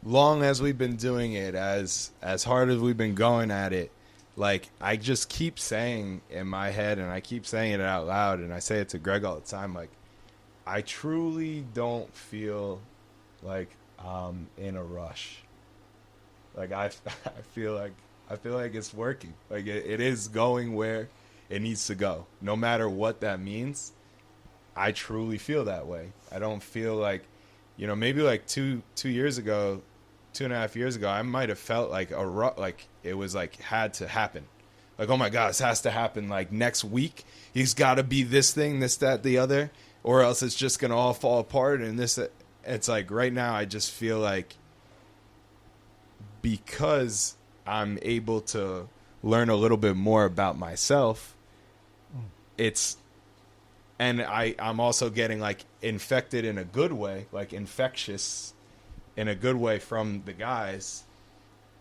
long as we've been doing it, as hard as we've been going at it, like I just keep saying in my head, and I keep saying it out loud, and I say it to Greg all the time, like I truly don't feel like I'm in a rush. Like I feel like it's working. Like it is going where it needs to go, no matter what that means. I truly feel that way. I don't feel like, you know, maybe like 2.5 years ago, I might have felt like like it was like had to happen. Like, oh my God, this has to happen like next week. He's got to be this thing, this, that, the other, or else it's just going to all fall apart. And this, it's like right now I just feel like because I'm able to learn a little bit more about myself, and I'm also getting like infected in a good way, like infectious in a good way from the guys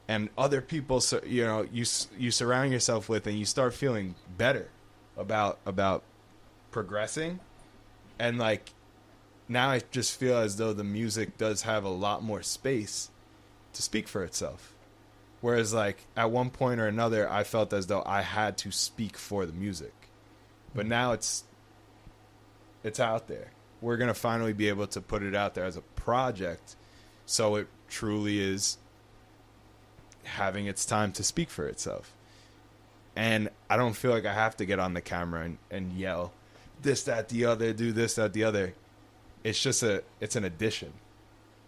and other people. So, you know, you surround yourself with, and you start feeling better about progressing. And like now I just feel as though the music does have a lot more space to speak for itself. Whereas, like, at one point or another, I felt as though I had to speak for the music. But now it's out there. We're going to finally be able to put it out there as a project, so it truly is having its time to speak for itself. And I don't feel like I have to get on the camera and yell this, that, the other, do this, that, the other. It's just it's an addition.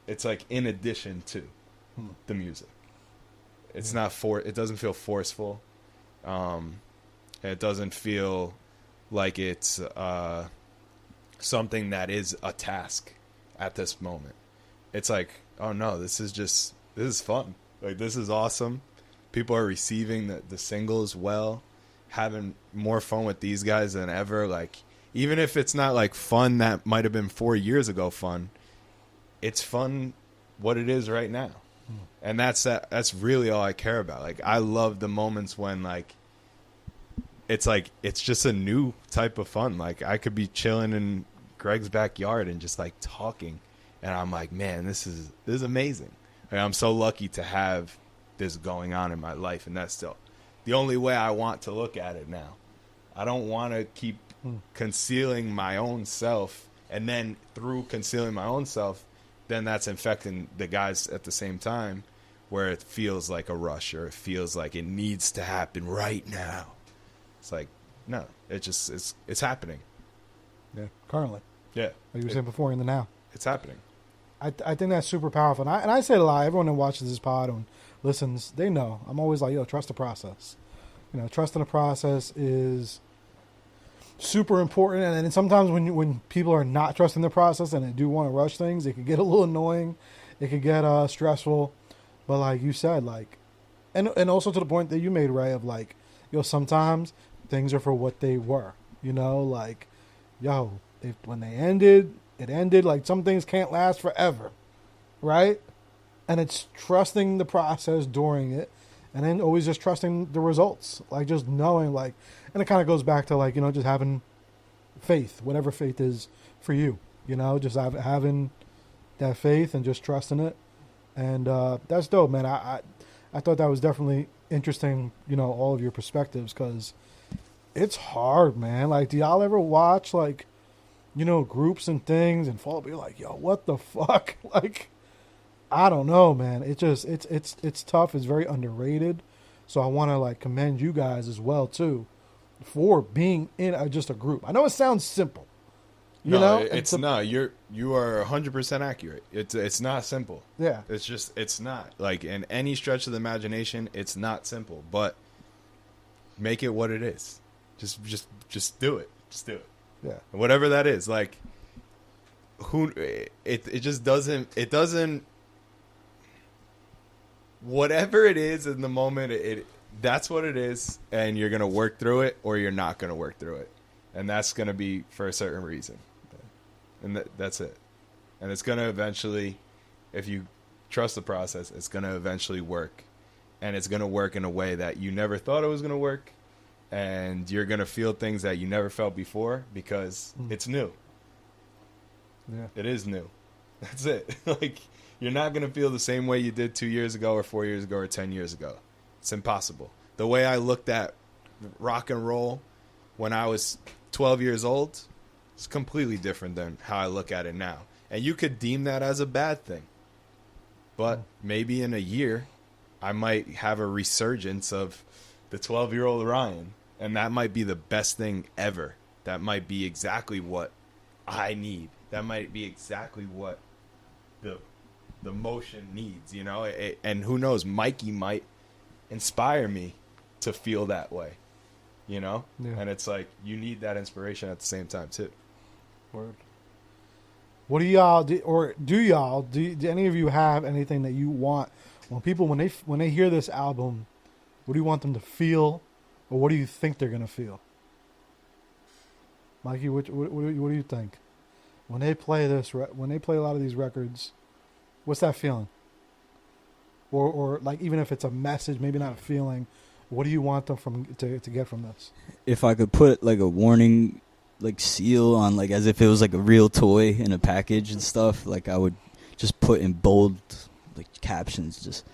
It's like in addition to the music. It's not it doesn't feel forceful. It doesn't feel like it's something that is a task at this moment. It's like, oh no, this is fun. Like, this is awesome. People are receiving the singles well, having more fun with these guys than ever. Like, even if it's not like fun that might have been 4 years ago fun, it's fun what it is right now. And that's really all I care about. Like, I love the moments when, like it's just a new type of fun. Like, I could be chilling in Greg's backyard and just like talking, and I'm like, man, this is amazing. Like, I'm so lucky to have this going on in my life, and that's still the only way I want to look at it now. I don't want to keep concealing my own self, and then through concealing my own self, then that's infecting the guys at the same time, where it feels like a rush, or it feels like it needs to happen right now. It's like, no, it's happening. Yeah, currently. Yeah. Like you were saying before, in the now. It's happening. I think that's super powerful. And I say it a lot. Everyone that watches this pod and listens, they know. I'm always like, yo, trust the process. You know, trusting the process is super important. And then sometimes when people are not trusting the process and they do want to rush things, it can get a little annoying. It could get stressful. But like you said, like, and also to the point that you made, Ray, of like, yo, sometimes things are for what they were. You know, like, yo, when they ended, it ended. Like, some things can't last forever, right? And it's trusting the process during it, and then always just trusting the results. Like, just knowing, like, and it kind of goes back to, like, you know, just having faith, whatever faith is for you. You know, just having that faith and just trusting it. And that's dope, man. I thought that was definitely interesting, you know, all of your perspectives, because it's hard, man. Like, do y'all ever watch, like, you know, groups and things and fall, be like, yo, what the fuck? Like, I don't know, man. It just, it's tough. It's very underrated. So I want to, like, commend you guys as well, too, for being in just a group. I know it sounds simple. You know? It's not. You are 100% accurate. It's not simple. Yeah. It's not. Like, in any stretch of the imagination, it's not simple. But make it what it is. Just do it. Just do it. Yeah. Whatever that is. Like, it just doesn't, whatever it is in the moment, that's what it is, and you're going to work through it, or you're not going to work through it. And that's going to be for a certain reason. And that's it. And it's going to eventually, if you trust the process, it's going to eventually work. And it's going to work in a way that you never thought it was going to work. And you're going to feel things that you never felt before, because it's new. Yeah. It is new. That's it. Like, you're not going to feel the same way you did 2 years ago or 4 years ago or 10 years ago. It's impossible. The way I looked at rock and roll when I was 12 years old, it's completely different than how I look at it now. And you could deem that as a bad thing. But maybe in a year, I might have a resurgence of the 12-year-old Ryan. And that might be the best thing ever. That might be exactly what I need. That might be exactly what the motion needs, you know? And who knows, Mikey might inspire me to feel that way, you know? Yeah. And it's like, you need that inspiration at the same time, too. Word. What do y'all do, or do any of you have anything that you want when they hear this album? What do you want them to feel, or what do you think they're gonna feel? Mikey, what do you think when they play this? When they play a lot of these records, what's that feeling? Or like, even if it's a message, maybe not a feeling, what do you want them to get from this? If I could put like a warning, like seal on, like as if it was like a real toy in a package and stuff, like I would just put in bold like captions, just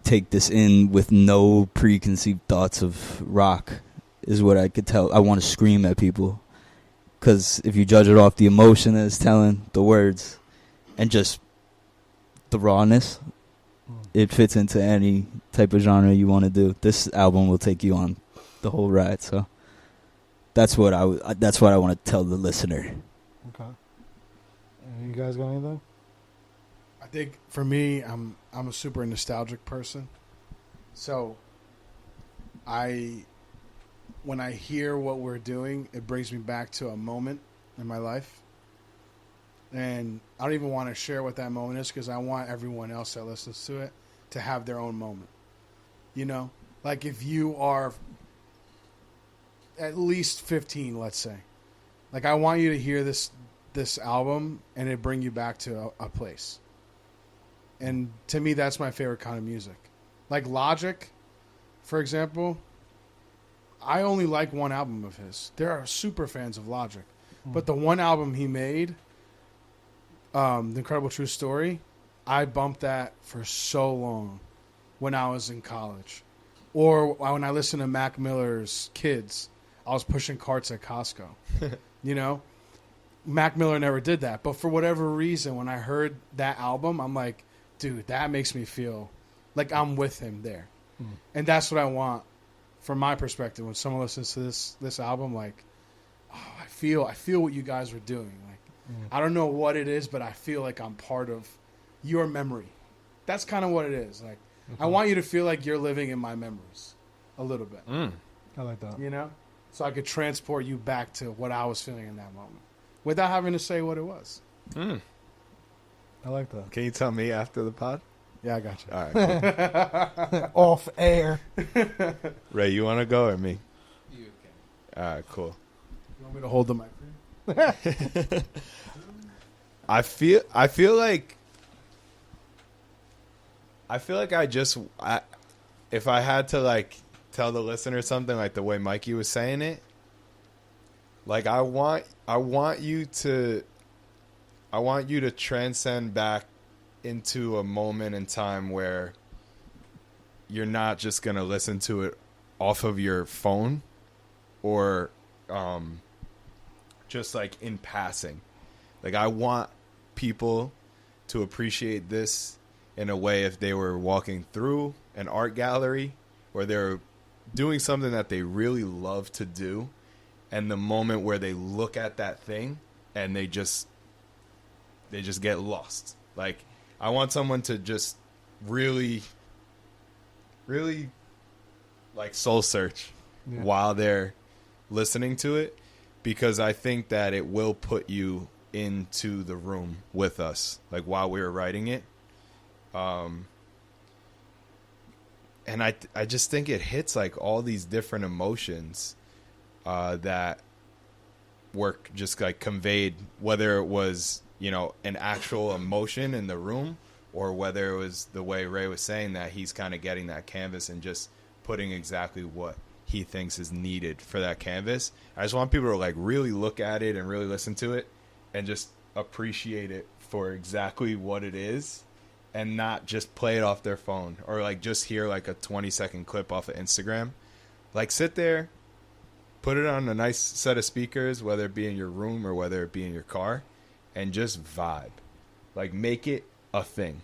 take this in with no preconceived thoughts of rock is what I could tell. I want to scream at people. Because if you judge it off the emotion that it's telling, the words, and just the rawness, it fits into any type of genre you want to do. This album will take you on the whole ride. So that's what I want to tell the listener. Okay. And you guys got anything? I think for me, I'm a super nostalgic person. So when I hear what we're doing, it brings me back to a moment in my life. And I don't even want to share what that moment is because I want everyone else that listens to it to have their own moment. You know? Like if you are at least 15, let's say. Like I want you to hear this album and it bring you back to a place. And to me, that's my favorite kind of music. Like Logic, for example, I only like one album of his. There are super fans of Logic. But the one album he made, The Incredible True Story, I bumped that for so long when I was in college. Or when I listened to Mac Miller's Kids, I was pushing carts at Costco. You know? Mac Miller never did that. But for whatever reason, when I heard that album, I'm like, dude, that makes me feel like I'm with him there. And that's what I want from my perspective when someone listens to this album. Like, oh, I feel what you guys were doing. Like, I don't know what it is, but I feel like I'm part of your memory. That's kind of what it is. Like, I want you to feel like you're living in my memories a little bit. I like that. You know? So I could transport you back to what I was feeling in that moment without having to say what it was. I like that. Can you tell me after the pod? Yeah, I got you. All right. Cool. Off air. Ray, you want to go or me? You can. All right, cool. You want me to hold the mic? I feel like if I had to like tell the listener something like the way Mikey was saying it, like I want you to transcend back into a moment in time where you're not just going to listen to it off of your phone or just like in passing. Like I want people to appreciate this in a way if they were walking through an art gallery or they're doing something that they really love to do, and the moment where they look at that thing and they just get lost. Like I want someone to just really like soul search while they're listening to it, because I think that it will put you into the room with us, like while we were writing it. And I just think it hits like all these different emotions that were just like conveyed, whether it was, you know, an actual emotion in the room or whether it was the way Ray was saying that he's kind of getting that canvas and just putting exactly what he thinks is needed for that canvas. I just want people to like really look at it and really listen to it and just appreciate it for exactly what it is, and not just play it off their phone or like just hear like a 20-second clip off of Instagram. Like sit there, put it on a nice set of speakers, whether it be in your room or whether it be in your car, and just vibe. Like make it a thing.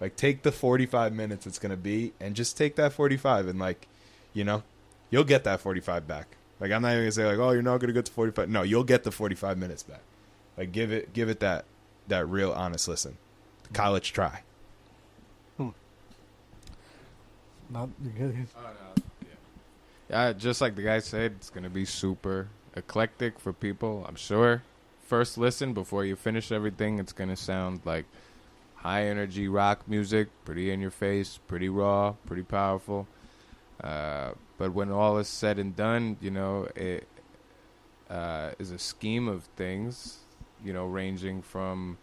Like take the 45 minutes it's going to be and just take that 45 and like, you know, you'll get that 45 back. Like I'm not even going to say like, oh, you're not going to get to 45. No, you'll get the 45 minutes back. Like give it that real honest listen. The college try. Not good. Oh, no. Yeah, just like the guy said, it's going to be super eclectic for people, I'm sure. First listen, before you finish everything, it's going to sound like high energy rock music, pretty in your face, pretty raw, pretty powerful. But when all is said and done, you know, it is a scheme of things, you know, ranging from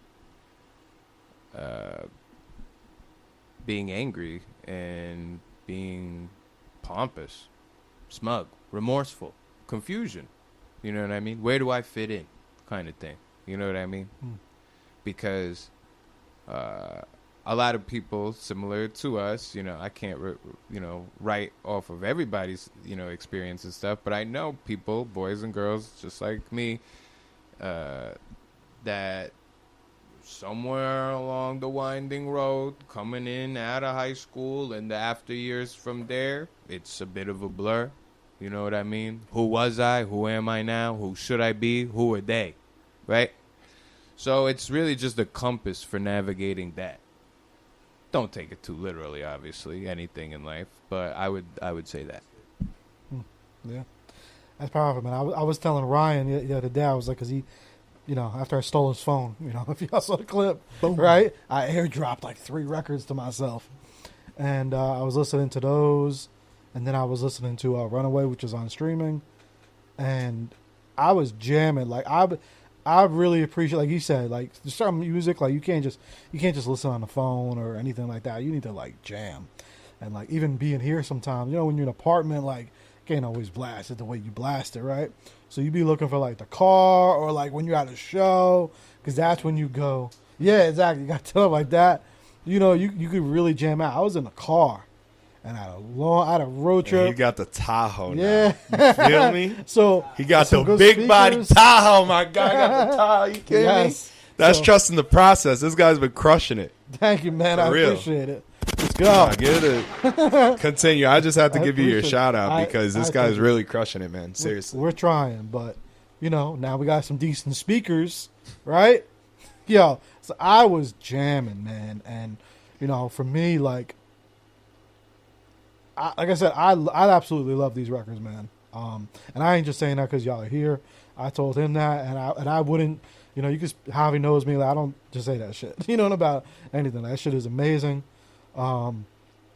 being angry and being pompous, smug, remorseful, confusion. You know what I mean? Where do I fit in? Kind of thing. You know what I mean? Because a lot of people similar to us, I can't, write off of everybody's, experience and stuff, but I know people, boys and girls, just like me, that somewhere along the winding road, coming in out of high school and the after years from there, it's a bit of a blur. You know what I mean? Who was I? Who am I now? Who should I be? Who are they? Right? So it's really just a compass for navigating that. Don't take it too literally, obviously, anything in life, but I would say that. Yeah. That's powerful, man. I was telling Ryan the other day, I was like, because he, after I stole his phone, if y'all saw the clip, boom, right? I airdropped like 3 records to myself. And I was listening to those. And then I was listening to Runaway, which is on streaming. And I was jamming. Like, I really appreciate, like you said, like, there's certain music, like, you can't just listen on the phone or anything like that. You need to, like, jam. And, like, even being here sometimes, when you're in an apartment, like, you can't always blast it the way you blast it, right? So you be looking for, like, the car or, like, when you're at a show, because that's when you go, yeah, exactly. You got to tell it like that. You could really jam out. I was in the car. And I had a road trip. He got the Tahoe now. Yeah. You feel me? So he got the good big speakers. body Tahoe, my guy. Got the Tahoe. You kidding me? That's trusting the process. This guy's been crushing it. Thank you, man. For I real. appreciate it. Let's go. Get it. Continue. I just have to give you your appreciate shout out it. because this guy's really crushing it, man. Seriously. We're trying, but, now we got some decent speakers, right? Yo, so I was jamming, man. And, for me, like I said, I absolutely love these records, man. And I ain't just saying that because y'all are here. I told him that, and I wouldn't, you could, Javi knows me, like, I don't just say that shit, about anything. That shit is amazing. And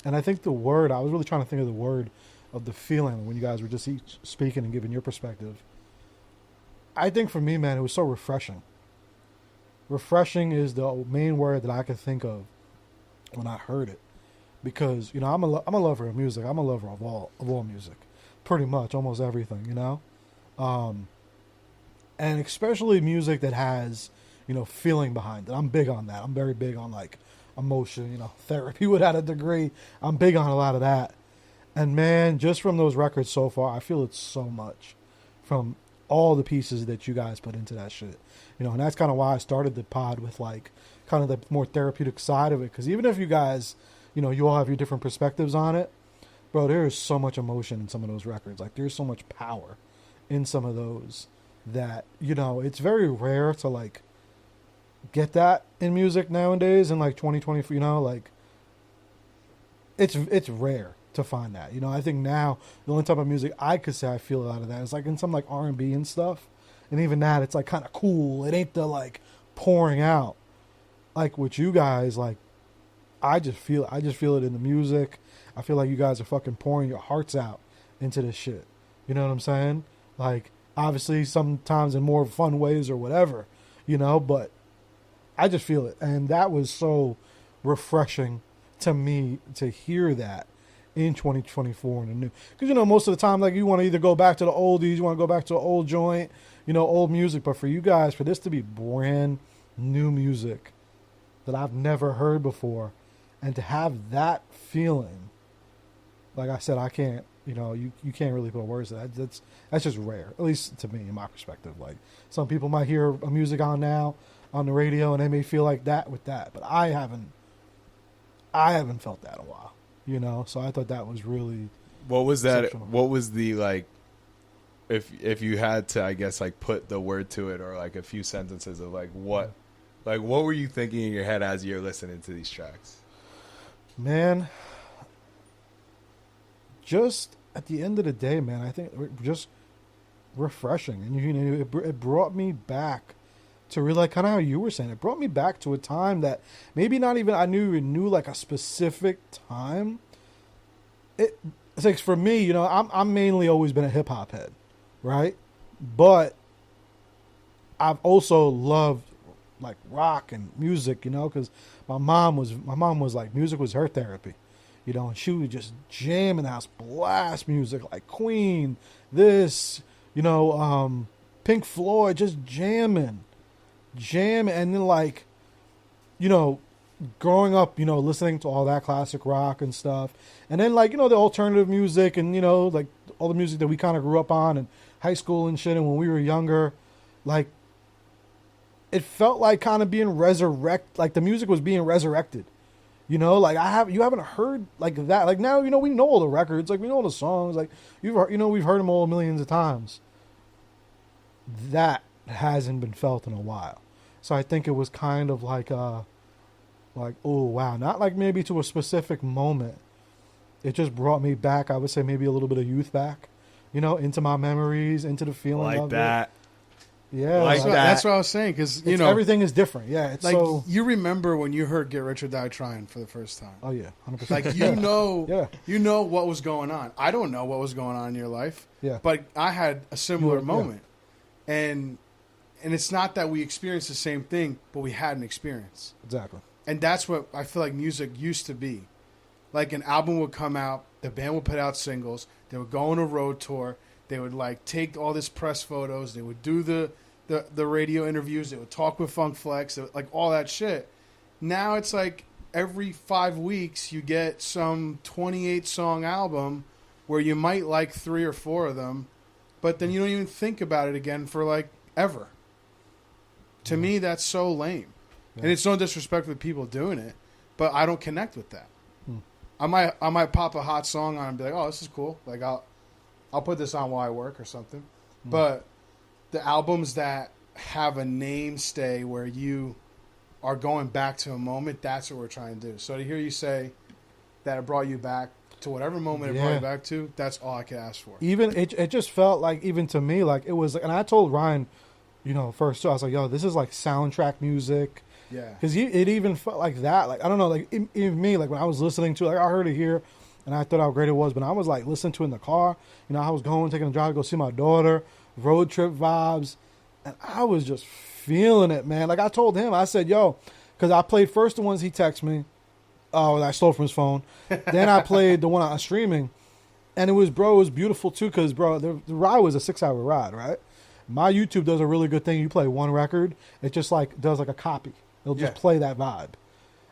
I think I was really trying to think of the word of the feeling when you guys were just each speaking and giving your perspective. I think for me, man, it was so refreshing. Refreshing is the main word that I could think of when I heard it. Because, I'm a lover of music. I'm a lover of all music. Pretty much, almost everything, And especially music that has, feeling behind it. I'm big on that. I'm very big on, like, emotion, therapy without a degree. I'm big on a lot of that. And, man, just from those records so far, I feel it so much from all the pieces that you guys put into that shit. And that's kind of why I started the pod with, like, kind of the more therapeutic side of it. Because even if you guys... you all have your different perspectives on it. Bro, there is so much emotion in some of those records. Like, there's so much power in some of those that, it's very rare to, like, get that in music nowadays in, like, 2020, like, it's rare to find that. I think now the only type of music I could say I feel a lot of that is, like, in some, like, R&B and stuff. And even that, it's, like, kind of cool. It ain't the, like, pouring out. Like, with you guys, like, I just feel it in the music. I feel like you guys are fucking pouring your hearts out into this shit. You know what I'm saying? Like, obviously sometimes in more fun ways or whatever, but I just feel it. And that was so refreshing to me to hear that in 2024 in the new. Because, most of the time, like, you want to either go back to the oldies, you want to go back to an old joint, old music. But for you guys, for this to be brand new music that I've never heard before, and to have that feeling, like I said, I can't, you can't really put words to that. That's just rare, at least to me, in my perspective. Like, some people might hear a music on now on the radio and they may feel like that with that, but I haven't felt that in a while, So I thought that was really. What was that? What was the, like, if you had to, I guess, like, put the word to it, or like a few sentences of, like, what were you thinking in your head as you're listening to these tracks? Man, just at the end of the day, man, I think just refreshing. And, it brought me back to really, like, kind of how you were saying. It brought me back to a time that maybe not even I knew like a specific time. It's like, for me, I'm mainly always been a hip-hop head, right? But I've also loved, like, rock and music, because my mom was like, music was her therapy, and she would just jam in the house, blast music like Queen, Pink Floyd, just jamming, and then, like, growing up, listening to all that classic rock and stuff, and then like, the alternative music and, like all the music that we kind of grew up on in high school and shit. And when we were younger, like it felt like kind of being like the music was being resurrected, like you haven't heard like that. Like now, we know all the records, like we know all the songs, like we've heard them all millions of times. That hasn't been felt in a while. So I think it was kind of like, oh wow, not like maybe to a specific moment. It just brought me back. I would say maybe a little bit of youth back, into my memories, into the feeling like of that. It. Yeah, like that. That's what I was saying, because everything is different. Yeah, it's like so. You remember when you heard "Get Rich or Die Trying" for the first time? Oh yeah, 100%. Like yeah. What was going on. I don't know what was going on in your life. Yeah, but I had a similar moment, and it's not that we experienced the same thing, but we had an experience. Exactly. And that's what I feel like music used to be. Like an album would come out, the band would put out singles, they would go on a road tour, they would like take all this press photos, they would do the radio interviews, they would talk with Funk Flex, like all that shit. Now it's like every 5 weeks you get some 28-song album where you might like 3 or 4 of them, but then you don't even think about it again for like ever. To me, that's so lame. Yeah. And it's no disrespect for the people doing it, but I don't connect with that. I might pop a hot song on and be like, oh, this is cool. Like I'll put this on while I work or something. But the albums that have a name stay where you are going back to a moment, that's what we're trying to do. So to hear you say that it brought you back to whatever moment it brought you back to, that's all I could ask for. Even it just felt like, even to me, like it was, and I told Ryan, first too, I was like, yo, this is like soundtrack music. Yeah. Because it even felt like that. Like, I don't know, like even me, like when I was listening to it, like I heard it here and I thought how great it was, but I was like listening to it in the car. I was taking a drive to go see my daughter, road trip vibes, and I was just feeling it, man. Like I told him, I said, yo, because I played first the ones he texted me. Oh, I stole from his phone. Then I played the one on streaming, and it was beautiful too, because, the ride was a 6-hour ride, right? My YouTube does a really good thing. You play one record, it just like does like a copy. It'll just play that vibe.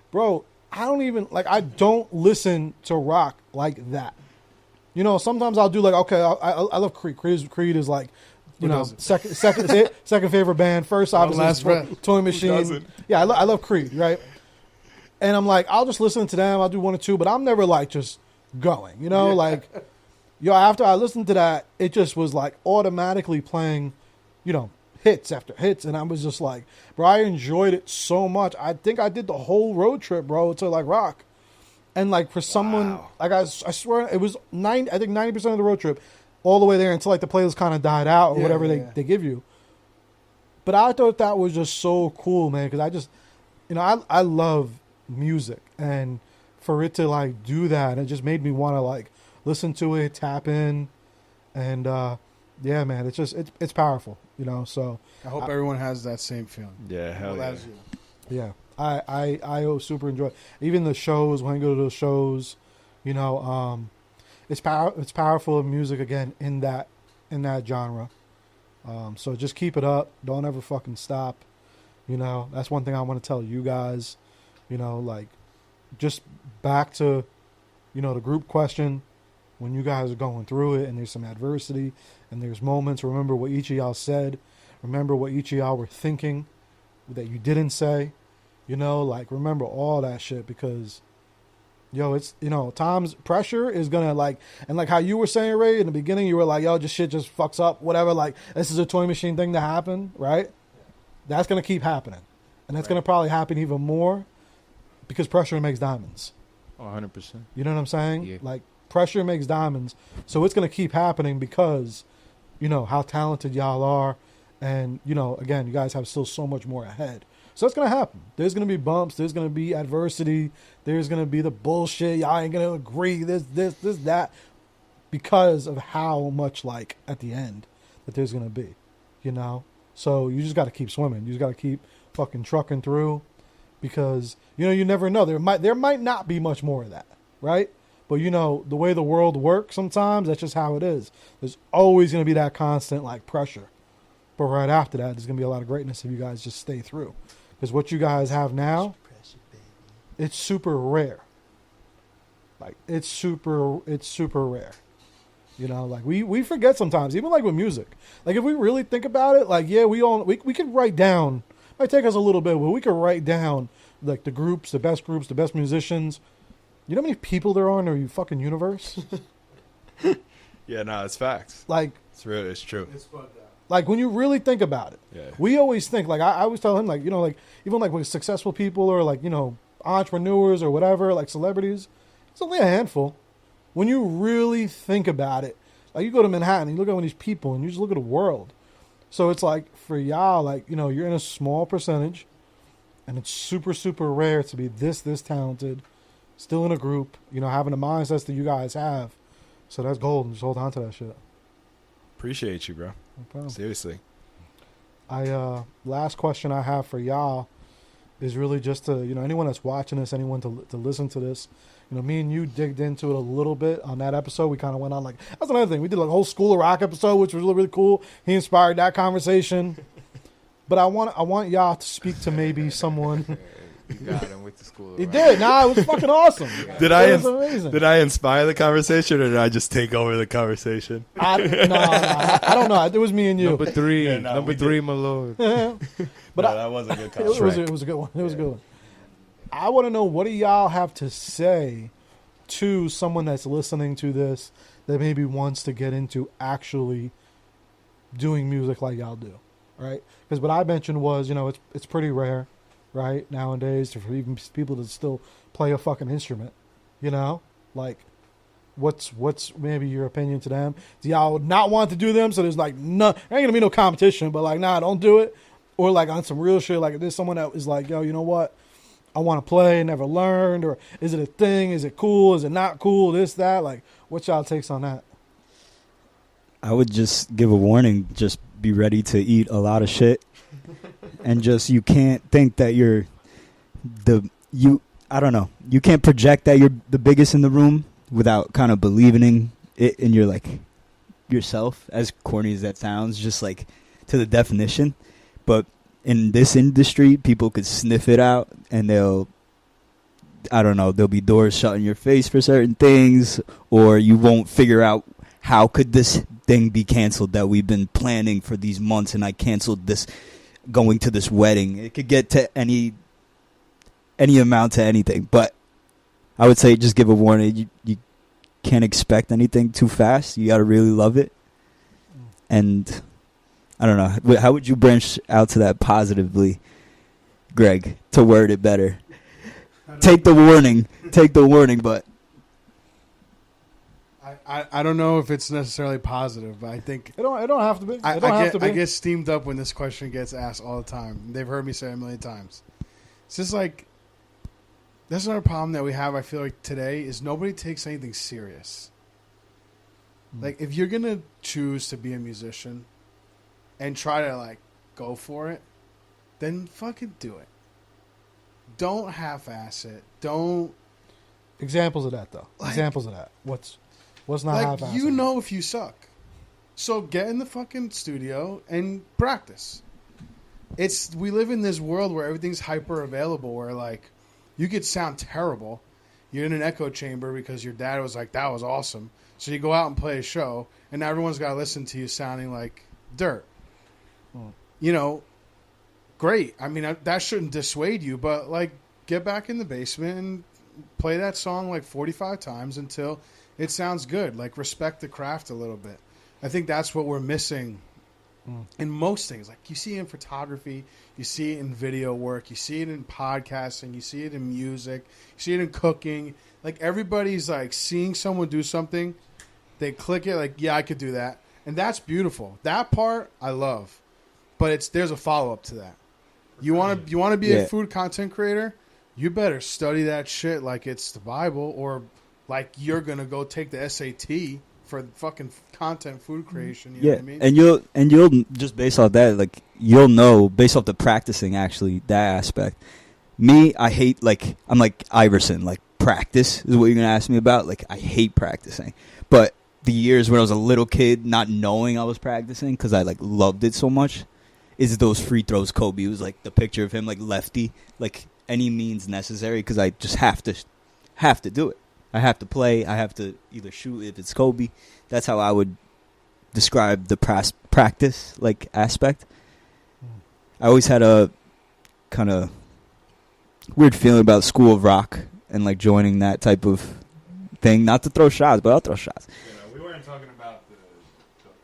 Bro, I don't listen to rock like that. Sometimes I'll do like, okay, I love Creed. Creed is like, second favorite band. First, obviously, Toy Machine. Yeah, I love Creed, right? And I'm like, I'll just listen to them. I'll do 1 or 2, but I'm never like just going, like, after I listened to that, it just was like automatically playing, hits after hits, and I was just like, bro, I enjoyed it so much. I think I did the whole road trip, bro, to like rock, and like for someone like I swear it was 90% of the road trip, all the way there until like the playlist kind of died out or whatever they give you. But I thought that was just so cool, man, because I just, I love music, and for it to like do that, it just made me want to like listen to it, tap in, and yeah, man, it's just it's powerful, So I hope everyone has that same feeling. Yeah, hell yeah. Yeah, I super enjoy it. Even the shows, when I go to those shows, it's powerful music again in that genre. So just keep it up. Don't ever fucking stop. That's one thing I want to tell you guys. Like just back to the group question. When you guys are going through it and there's some adversity and there's moments, remember what each of y'all said. Remember what each of y'all were thinking that you didn't say. Like remember all that shit, because it's, times pressure is gonna like, and like how you were saying, Ray, in the beginning, you were like, yo, just shit just fucks up, whatever. Like this is a Toy Machine thing to happen, right? That's gonna keep happening, and that's gonna probably happen even more because pressure makes diamonds. 100%. You know what I'm saying? Yeah. Like pressure makes diamonds, so it's gonna keep happening because how talented y'all are, and again, you guys have still so much more ahead. So it's going to happen. There's going to be bumps. There's going to be adversity. There's going to be the bullshit. Y'all ain't going to agree. This, that. Because of how much, like, at the end that there's going to be. So you just got to keep swimming. You just got to keep fucking trucking through. Because, you never know. There might not be much more of that. Right? But, the way the world works sometimes, that's just how it is. There's always going to be that constant, like, pressure. But right after that, there's going to be a lot of greatness if you guys just stay through. Because what you guys have now, it's super rare. Like it's super rare. You know, like we forget sometimes, even like with music. Like if we really think about it, like yeah, we could write down. It might take us a little bit, but we could write down like the best musicians. You know how many people there are in the fucking universe? Yeah, no, it's facts. Like It's true. It's bugged out. Like when you really think about it, we always think like I always tell him like, you know, like even like with successful people or like, you know, entrepreneurs or whatever, like celebrities, it's only a handful. When you really think about it, like you go to Manhattan, you look at all these people and you just look at the world. So it's like for y'all, like, you know, you're in a small percentage and it's super, super rare to be this talented, still in a group, you know, having the mindsets that you guys have. So that's golden. Just hold on to that shit. Appreciate you, bro. No problem. Seriously. Last question I have for y'all is really just to, you know, anyone that's watching this, anyone to listen to this, you know, me and you digged into it a little bit on that episode. We kind of went on like, that's another thing. We did like a whole School of Rock episode, which was really, really cool. He inspired that conversation. But I want y'all to speak to maybe someone. You got him with the School of He Rock. did. Nah, it was fucking awesome. Did It was amazing. I inspire the conversation, or did I just take over the conversation? I don't know. It was me and you. Number three, Yeah, no, number we three, my lord. But No, that was a good it conversation. was a good one. It was a good one. I want to know, what do y'all have to say to someone that's listening to this that maybe wants to get into actually doing music like y'all do, right? Because what I mentioned was, you know, it's pretty rare, right, nowadays for even people to still play a fucking instrument, you know? Like, what's maybe your opinion to them? Do y'all not want to do them? So there's like, no, there ain't gonna be no competition, but like, nah, don't do it. Or like on some real shit, like if there's someone that is like, yo, you know what? I want to play, never learned, or is it a thing? Is it cool? Is it not cool? This, that, like, what's y'all takes on that? I would just give a warning. Just be ready to eat a lot of shit, and just you can't think that you're I don't know. You can't project that you're the biggest in the room without kind of believing it in your like yourself. As corny as that sounds, just like to the definition, but in this industry, people could sniff it out, and there'll be doors shut in your face for certain things, or you won't figure out how could this thing be canceled that we've been planning for these months, and I canceled this going to this wedding. It could get to any amount to anything, but I would say just give a warning. You can't expect anything too fast. You got to really love it, and I don't know. How would you branch out to that positively, Greg, to word it better? Take the warning, but I don't know if it's necessarily positive, but I think It don't have to be. I I get steamed up when this question gets asked all the time. They've heard me say it a million times. It's just like, that's another problem that we have, I feel like, today, is nobody takes anything serious. Like, if you're going to choose to be a musician and try to, like, go for it, then fucking do it. Don't half-ass it. Don't... Examples of that, though. Examples of that. What's not like, half-assed? you know if you suck. So get in the fucking studio and practice. We live in this world where everything's hyper available, where like you could sound terrible. You're in an echo chamber because your dad was like, that was awesome. So you go out and play a show, and now everyone's got to listen to you sounding like dirt. You know, great. I mean, that shouldn't dissuade you, but like get back in the basement and play that song like 45 times until it sounds good. Like, respect the craft a little bit. I think that's what we're missing in most things. Like, you see it in photography, you see it in video work, you see it in podcasting, you see it in music, you see it in cooking. Like, everybody's like seeing someone do something, they click it, like, yeah, I could do that. And that's beautiful. That part I love. But there's a follow-up to that. You want to be a food content creator? You better study that shit like it's the Bible, or like you're gonna go take the SAT for fucking content food creation. You know what I mean? and you'll just based off that, like you'll know based off the practicing, actually, that aspect. Me, I hate, like, I'm like Iverson, like practice is what you're gonna ask me about. Like, I hate practicing, but the years when I was a little kid, not knowing I was practicing because I like loved it so much, is those free throws Kobe. It was like the picture of him like lefty, like any means necessary because I just have to do it. I have to play. I have to either shoot if it's Kobe. That's how I would describe the practice like aspect. I always had a kind of weird feeling about School of Rock and like joining that type of thing. Not to throw shots, but I'll throw shots. We weren't talking about the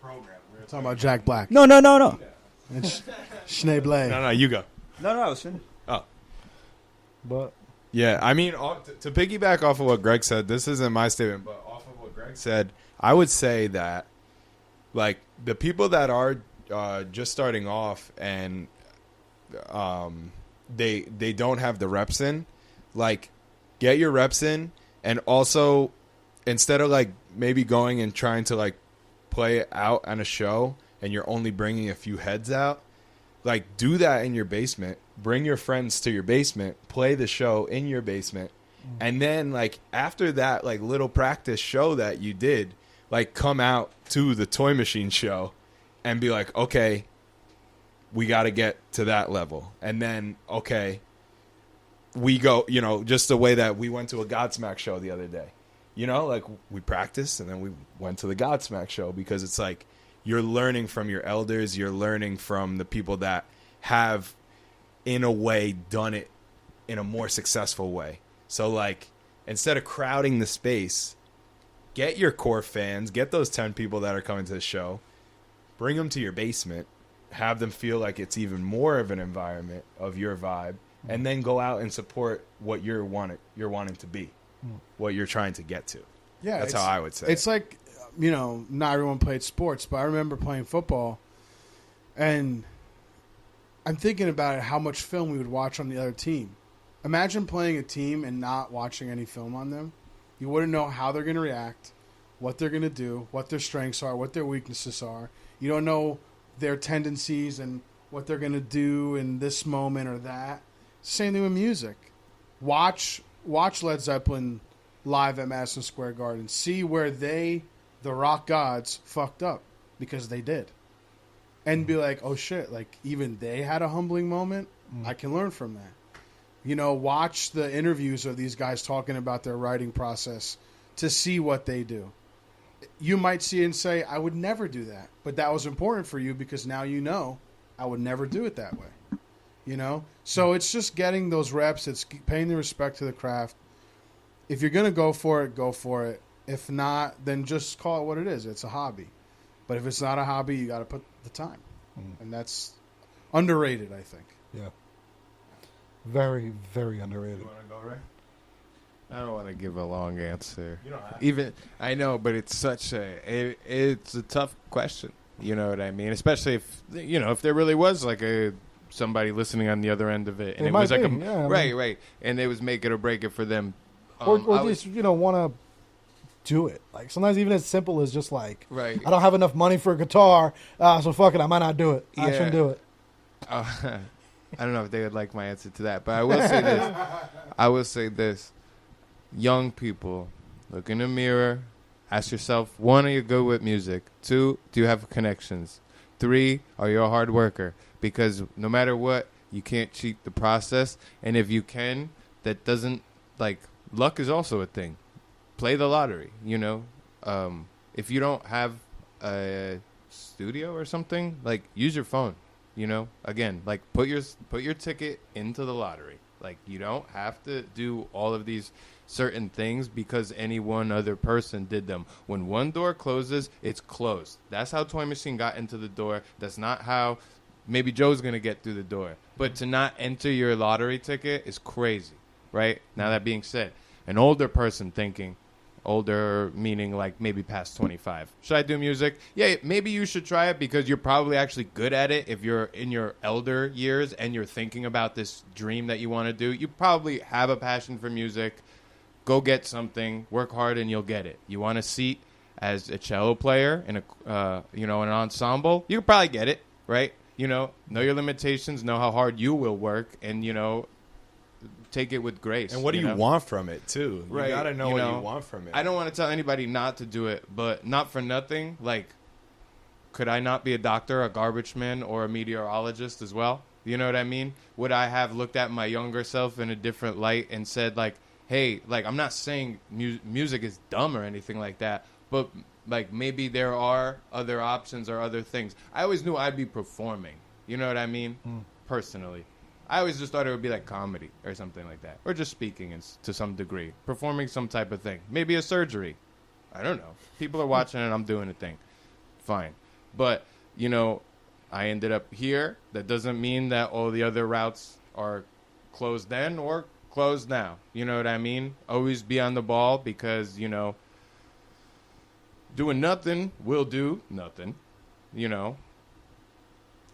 program. We were Talking about Jack Black. No. And Schneeblay. No, you go. No, I was finished. Oh. But Yeah, I mean, to piggyback off of what Greg said, this isn't my statement, but off of what Greg said, I would say that, like, the people that are just starting off and they don't have the reps in, like, get your reps in, and also, instead of, like, maybe going and trying to, like, play it out on a show, and you're only bringing a few heads out, like, do that in your basement. Bring your friends to your basement. Play the show in your basement. And then, like, after that, like, little practice show that you did, like, come out to the Toy Machine show and be like, okay, we got to get to that level. And then, okay, we go, you know, just the way that we went to a Godsmack show the other day. You know, like, we practiced and then we went to the Godsmack show because it's like, you're learning from your elders. You're learning from the people that have, in a way, done it in a more successful way. So, like, instead of crowding the space, get your core fans, get those 10 people that are coming to the show, bring them to your basement, have them feel like it's even more of an environment of your vibe, and then go out and support what you're wanting to be, what you're trying to get to. Yeah, that's how I would say. It's like, you know, not everyone played sports, but I remember playing football, and I'm thinking about it, how much film we would watch on the other team. Imagine playing a team and not watching any film on them. You wouldn't know how they're going to react, what they're going to do, what their strengths are, what their weaknesses are. You don't know their tendencies and what they're going to do in this moment or that. Same thing with music. Watch Led Zeppelin live at Madison Square Garden. See where the rock gods, fucked up, because they did. And be like, oh shit, like, even they had a humbling moment. I can learn from that. You know, watch the interviews of these guys talking about their writing process to see what they do. You might see and say, I would never do that. But that was important for you because now you know I would never do it that way. You know? So it's just getting those reps. It's paying the respect to the craft. If you're going to go for it, go for it. If not, then just call it what it is. It's a hobby. But if it's not a hobby, you got to put the time. And that's underrated, I think. yeah, very, very underrated. You want to go, Ray? I don't want to give a long answer. You don't have Even I know, but it's such it's a tough question. You know what I mean? Especially if if there really was like somebody listening on the other end of it, and It it was might like be, yeah, I mean- right, and it was make it or break it for them. Or I at was- least, want to do it. Like, sometimes even as simple as just like, Right. I don't have enough money for a guitar, so fuck it, I might not do it. I Yeah. shouldn't do it. I don't know if they would like my answer to that, but I will say this. I will say this. Young people, look in the mirror, ask yourself, 1, are you good with music? 2, do you have connections? 3, are you a hard worker? Because no matter what, you can't cheat the process. And if you can, that doesn't, like, luck is also a thing. Play the lottery, If you don't have a studio or something, like, use your phone. Again, like, put your ticket into the lottery. Like, you don't have to do all of these certain things because any one other person did them. When one door closes, it's closed. That's how Toy Machine got into the door. That's not how maybe Joe's going to get through the door. But to not enter your lottery ticket is crazy, right? Now, that being said, an older person thinking, older meaning like maybe past 25. Should I do music? Yeah, maybe you should try it because you're probably actually good at it if you're in your elder years and you're thinking about this dream that you want to do. You probably have a passion for music. Go get something, work hard, and you'll get it. You want a seat as a cello player in an ensemble? You can probably get it, right? Know your limitations, know how hard you will work, and take it with grace. And what do you want from it, too? Right. You got to know what you want from it. I don't want to tell anybody not to do it, but not for nothing. Like, could I not be a doctor, a garbage man, or a meteorologist as well? You know what I mean? Would I have looked at my younger self in a different light and said, like, hey, like, I'm not saying music is dumb or anything like that, but, like, maybe there are other options or other things. I always knew I'd be performing. You know what I mean? Personally. I always just thought it would be like comedy or something like that. Or just speaking to some degree. Performing some type of thing. Maybe a surgery. I don't know. People are watching and I'm doing a thing. Fine. But, you know, I ended up here. That doesn't mean that all the other routes are closed then or closed now. You know what I mean? Always be on the ball because, you know, doing nothing will do nothing, you know.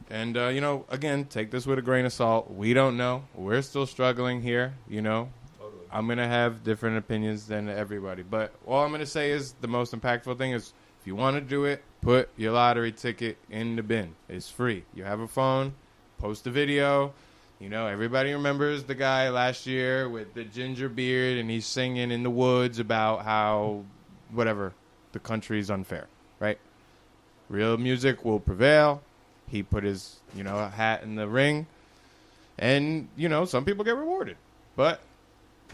And, you know, again, take this with a grain of salt. We don't know. We're still struggling here, you know. Totally. I'm going to have different opinions than everybody. But all I'm going to say is the most impactful thing is if you want to do it, put your lottery ticket in the bin. It's free. You have a phone, post a video. You know, everybody remembers the guy last year with the ginger beard, and he's singing in the woods about how, whatever, the country's unfair, right? Real music will prevail. He put his, you know, hat in the ring. And, you know, some people get rewarded. But,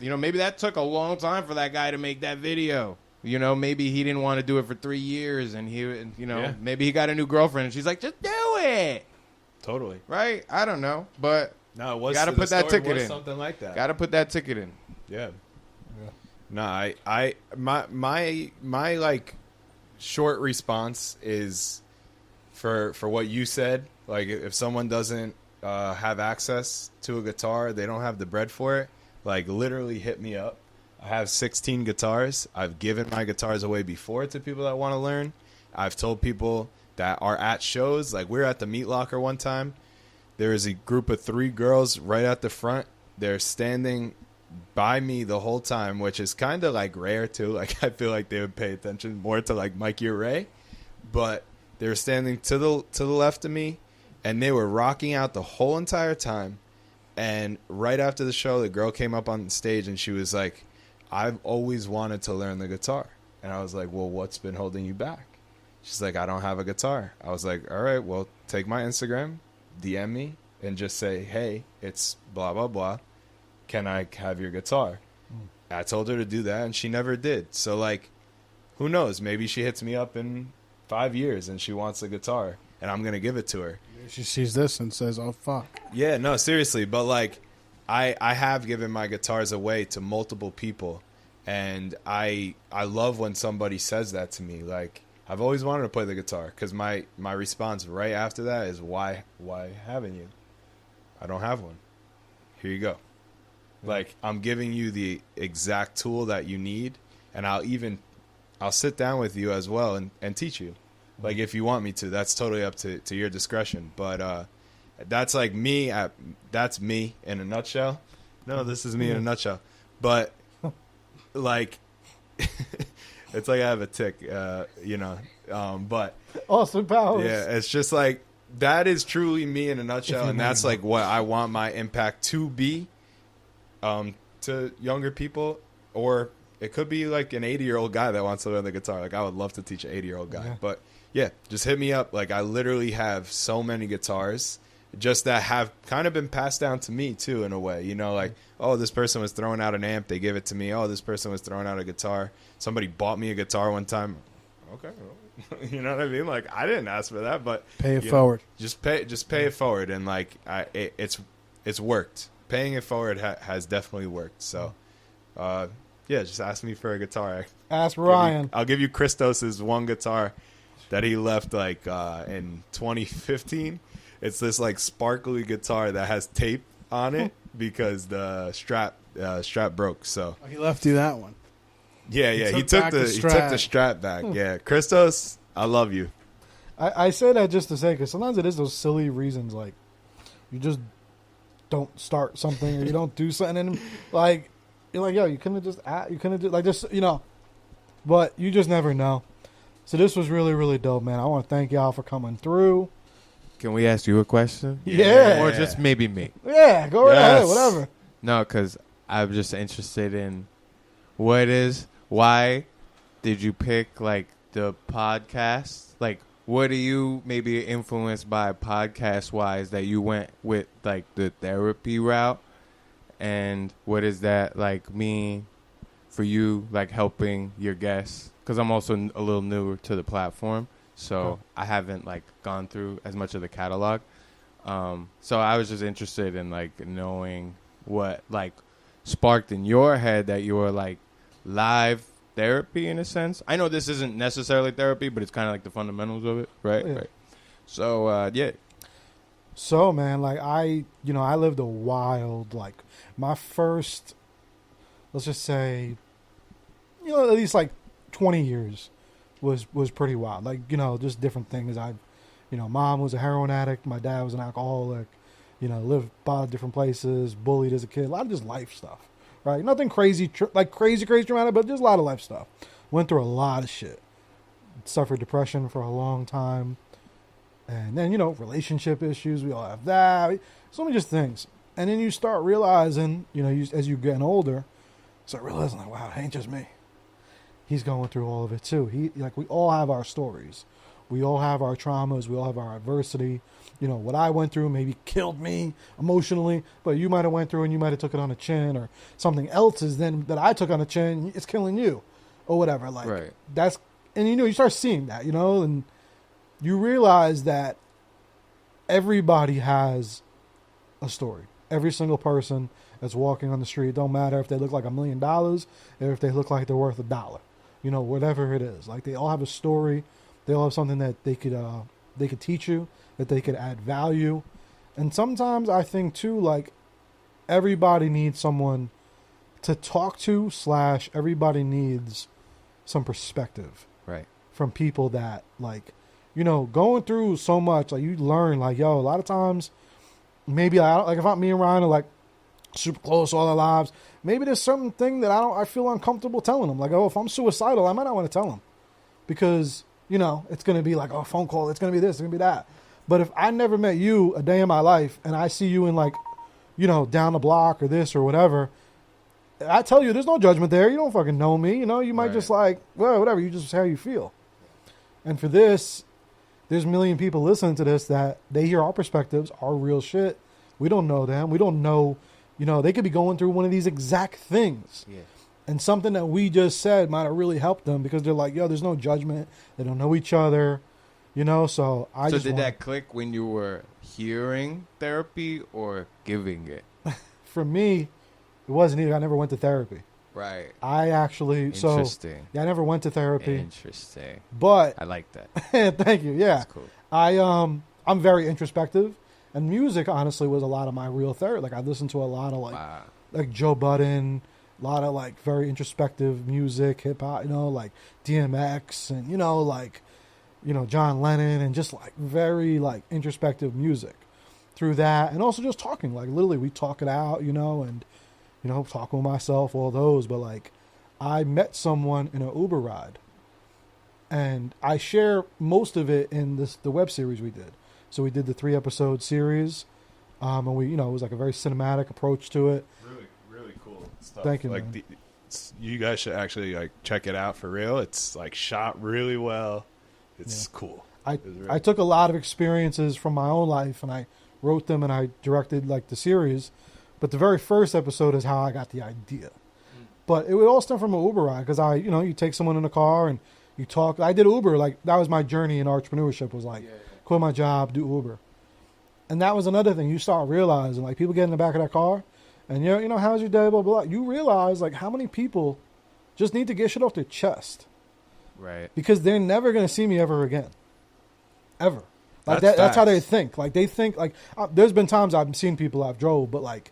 you know, maybe that took a long time for that guy to make that video. You know, maybe he didn't want to do it for 3 years. And, you know, maybe he got a new girlfriend. And she's like, just do it. Totally. Right? I don't know. But no, it was, got to put that ticket in. Something like that. Got to put that ticket in. Yeah. No, my like short response is for what you said. Like if someone doesn't have access to a guitar, they don't have the bread for it. Like literally hit me up. I have 16 guitars. I've given my guitars away before to people that want to learn. I've told people that are at shows. Like we were at the Meat Locker one time. There is a group of 3 girls right at the front. They're standing by me the whole time, which is kind of like rare too. Like I feel like they would pay attention more to like Mikey or Ray, but they were standing to the left of me, and they were rocking out the whole entire time. And right after the show, the girl came up on stage and she was like, "I've always wanted to learn the guitar." And I was like, "Well, what's been holding you back?" She's like, "I don't have a guitar." I was like, "All right, well, take my Instagram, DM me, and just say, hey, it's blah blah blah. Can I have your guitar?" I told her to do that, and she never did. So, like, who knows? Maybe she hits me up in 5 years, and she wants a guitar, and I'm going to give it to her. She sees this and says, oh, fuck. Yeah, no, seriously. But, like, I have given my guitars away to multiple people, and I love when somebody says that to me. Like, I've always wanted to play the guitar, because my response right after that is, why haven't you? I don't have one. Here you go. Like, I'm giving you the exact tool that you need, and I'll sit down with you as well and teach you. Like, if you want me to, that's totally up to your discretion. But that's like me. That's me in a nutshell. No, this is me in a nutshell. But, like, it's like I have a tick, you know. But Austin Powers. Yeah, it's just like, that is truly me in a nutshell, and that's like what I want my impact to be. To younger people, or it could be like an 80-year-old guy that wants to learn the guitar. Like I would love to teach an 80-year-old guy. But yeah, just hit me up. Like I literally have so many guitars just that have kind of been passed down to me too, in a way. You know, like, oh, this person was throwing out an amp, they give it to me. Oh, this person was throwing out a guitar. Somebody bought me a guitar one time. Okay. You know what I mean? Like I didn't ask for that, but pay it forward. Just pay it forward, and like it's worked. Paying it forward has definitely worked. So, yeah, just ask me for a guitar. Ask Ryan. I'll give you Christos's one guitar that he left like in 2015. It's this like sparkly guitar that has tape on it because the strap broke. So he left you that one. Yeah. He took the strap back. Yeah, Christos, I love you. I say that just to say, because sometimes it is those silly reasons, like you just don't start something or you don't do something, and like you're like, yo, you couldn't do like just, you know, but you just never know. So this was really, really dope, man. I want to thank y'all for coming through. Can we ask you a question? Yeah. Or just maybe me? Yeah, go right ahead, whatever. No, because I'm just interested in why did you pick like the podcast? Like, what are you maybe influenced by podcast wise that you went with like the therapy route, and what does that like mean for you, like helping your guests? Because I'm also a little newer to the platform, so I haven't like gone through as much of the catalog. So I was just interested in like knowing what like sparked in your head that you were like live therapy in a sense. I know this isn't necessarily therapy, but it's kind of like the fundamentals of it, right? Yeah. Right. So yeah. So man, like I lived a wild, like my first, let's just say, at least like 20 years was pretty wild. Like, just different things. Mom was a heroin addict. My dad was an alcoholic. Lived by different places, bullied as a kid. A lot of just life stuff, right? Nothing crazy, crazy dramatic, but just a lot of life stuff. Went through a lot of shit. Suffered depression for a long time. And then, relationship issues. We all have that. So many just things. And then you start realizing, as you're getting older, start realizing, like, wow, it ain't just me. He's going through all of it too. We all have our stories. We all have our traumas. We all have our adversity. What I went through maybe killed me emotionally, but you might have went through and you might have took it on the chin, or something else is then that I took on the chin, it's killing you, or whatever. Like right. that's, and you start seeing that, and you realize that everybody has a story. Every single person that's walking on the street, don't matter if they look like $1 million or if they look like they're worth $1. Whatever it is. Like, they all have a story. They all have something that they could teach you, that they could add value. And sometimes I think too, like, everybody needs someone to talk to / everybody needs some perspective. Right. From people that, like, going through so much, like, you learn, like, a lot of times, maybe if me and Ryan are like super close all our lives, maybe there's certain thing that I feel uncomfortable telling them. Like, if I'm suicidal, I might not want to tell them, because it's going to be like a phone call. It's going to be this. It's going to be that. But if I never met you a day in my life and I see you in, like, down the block or this or whatever, I tell you, there's no judgment there. You don't fucking know me. You might just like, well, whatever. You just how you feel. And for this, there's a million people listening to this that they hear our perspectives, our real shit. We don't know them. We don't know, they could be going through one of these exact things. Yeah. And something that we just said might have really helped them, because they're like, there's no judgment. They don't know each other, so did that click when you were hearing therapy or giving it? For me, it wasn't either. I never went to therapy. Right. I actually, Interesting. I never went to therapy. Interesting. But I like that. thank you. Yeah. That's cool. I'm very introspective, and music honestly was a lot of my real therapy. Like, I listened to a lot of like Joe Budden, a lot of like very introspective music, hip hop, like DMX, and John Lennon, and just like very like introspective music through that. And also just talking, like literally we talk it out, and talking with myself, all those. But like, I met someone in an Uber ride, and I share most of it in the web series we did. So we did the 3-episode series, and we, it was like a very cinematic approach to it. Really, really cool stuff. Thank you, like man. You guys should actually like check it out for real. It's like shot really well. It's cool. I took a lot of experiences from my own life, and I wrote them, and I directed like the series. But the very first episode is how I got the idea. But it would all stem from an Uber ride, because you take someone in a car and you talk. I did Uber, like that was my journey in entrepreneurship, was like quit my job, do Uber. And that was another thing. You start realizing, like, people get in the back of that car and how's your day, blah, blah, blah. You realize like how many people just need to get shit off their chest. Right. Because they're never going to see me ever again. Ever. Like that's how they think. Like they think like there's been times I've seen people I've drove, but like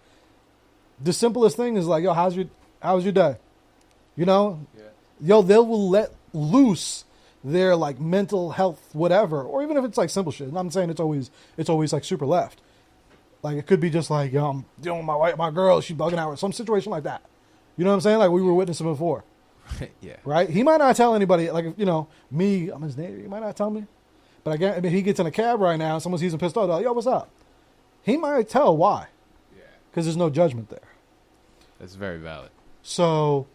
the simplest thing is like, yo, how's your day? Yo, they will let loose their like mental health, whatever, or even if it's like simple shit. And I'm saying it's always like super left. Like it could be just like, I'm dealing with my girl, she's bugging out, or some situation like that. You know what I'm saying? Like we were witnessing before. Yeah. Right? He might not tell anybody, like, me, I'm his neighbor, he might not tell me. But he gets in a cab right now, someone sees him pissed off, like, yo, what's up? He might tell why. Yeah. Because there's no judgment there. That's very valid. So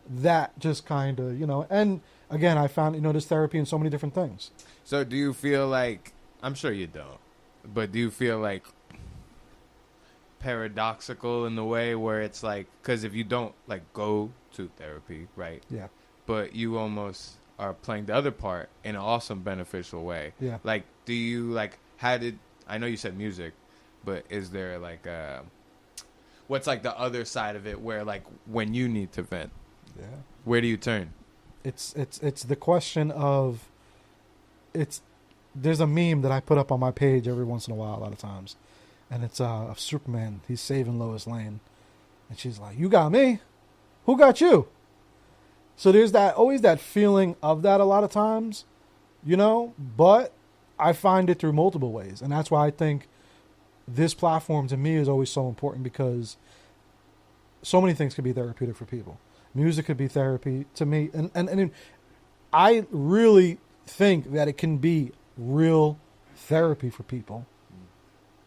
that just kind of, and again, I found, there's therapy in so many different things. So do you feel like, I'm sure you don't, but do you feel like paradoxical in the way where it's like, because if you don't like go to therapy, right? Yeah. But you almost are playing the other part in an awesome beneficial way. Yeah. Like, do you like, I know you said music, but is there like what's like the other side of it where like when you need to vent, where do you turn? It's the question of, there's a meme that I put up on my page every once in a while, a lot of times. And it's of Superman. He's saving Lois Lane. And she's like, you got me. Who got you? So there's always that feeling of that a lot of times, but I find it through multiple ways. And that's why I think this platform to me is always so important, because so many things can be therapeutic for people. Music could be therapy to me. And I really think that it can be real therapy for people,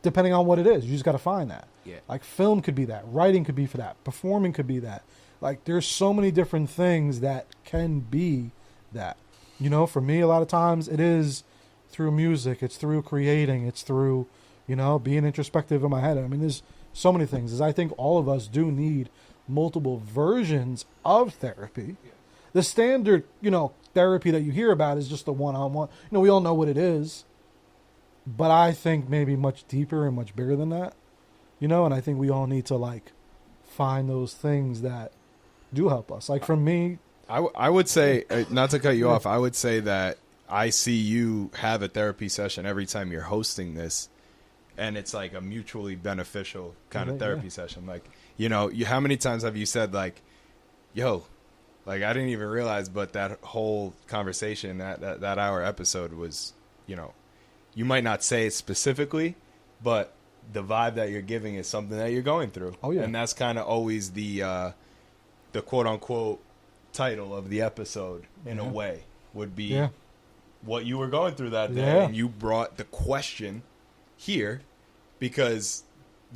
depending on what it is. You just got to find that. Yeah. Like film could be that. Writing could be for that. Performing could be that. Like there's so many different things that can be that. For me, a lot of times it is through music. It's through creating. It's through, being introspective in my head. I mean, there's so many things. I think all of us do need multiple versions of therapy. Yeah. The standard, therapy that you hear about is just the one-on-one. We all know what it is. But I think maybe much deeper and much bigger than that, and I think we all need to like find those things that do help us. Like for me, I would say, not to cut you off, I would say that I see you have a therapy session every time you're hosting this, and it's like a mutually beneficial kind of therapy session. Like, how many times have you said like, yo, like I didn't even realize, but that whole conversation, that hour episode was, you might not say it specifically, but the vibe that you're giving is something that you're going through. Oh, yeah. And that's kind of always the quote-unquote title of the episode, in a way, would be what you were going through that day. Yeah. And you brought the question here because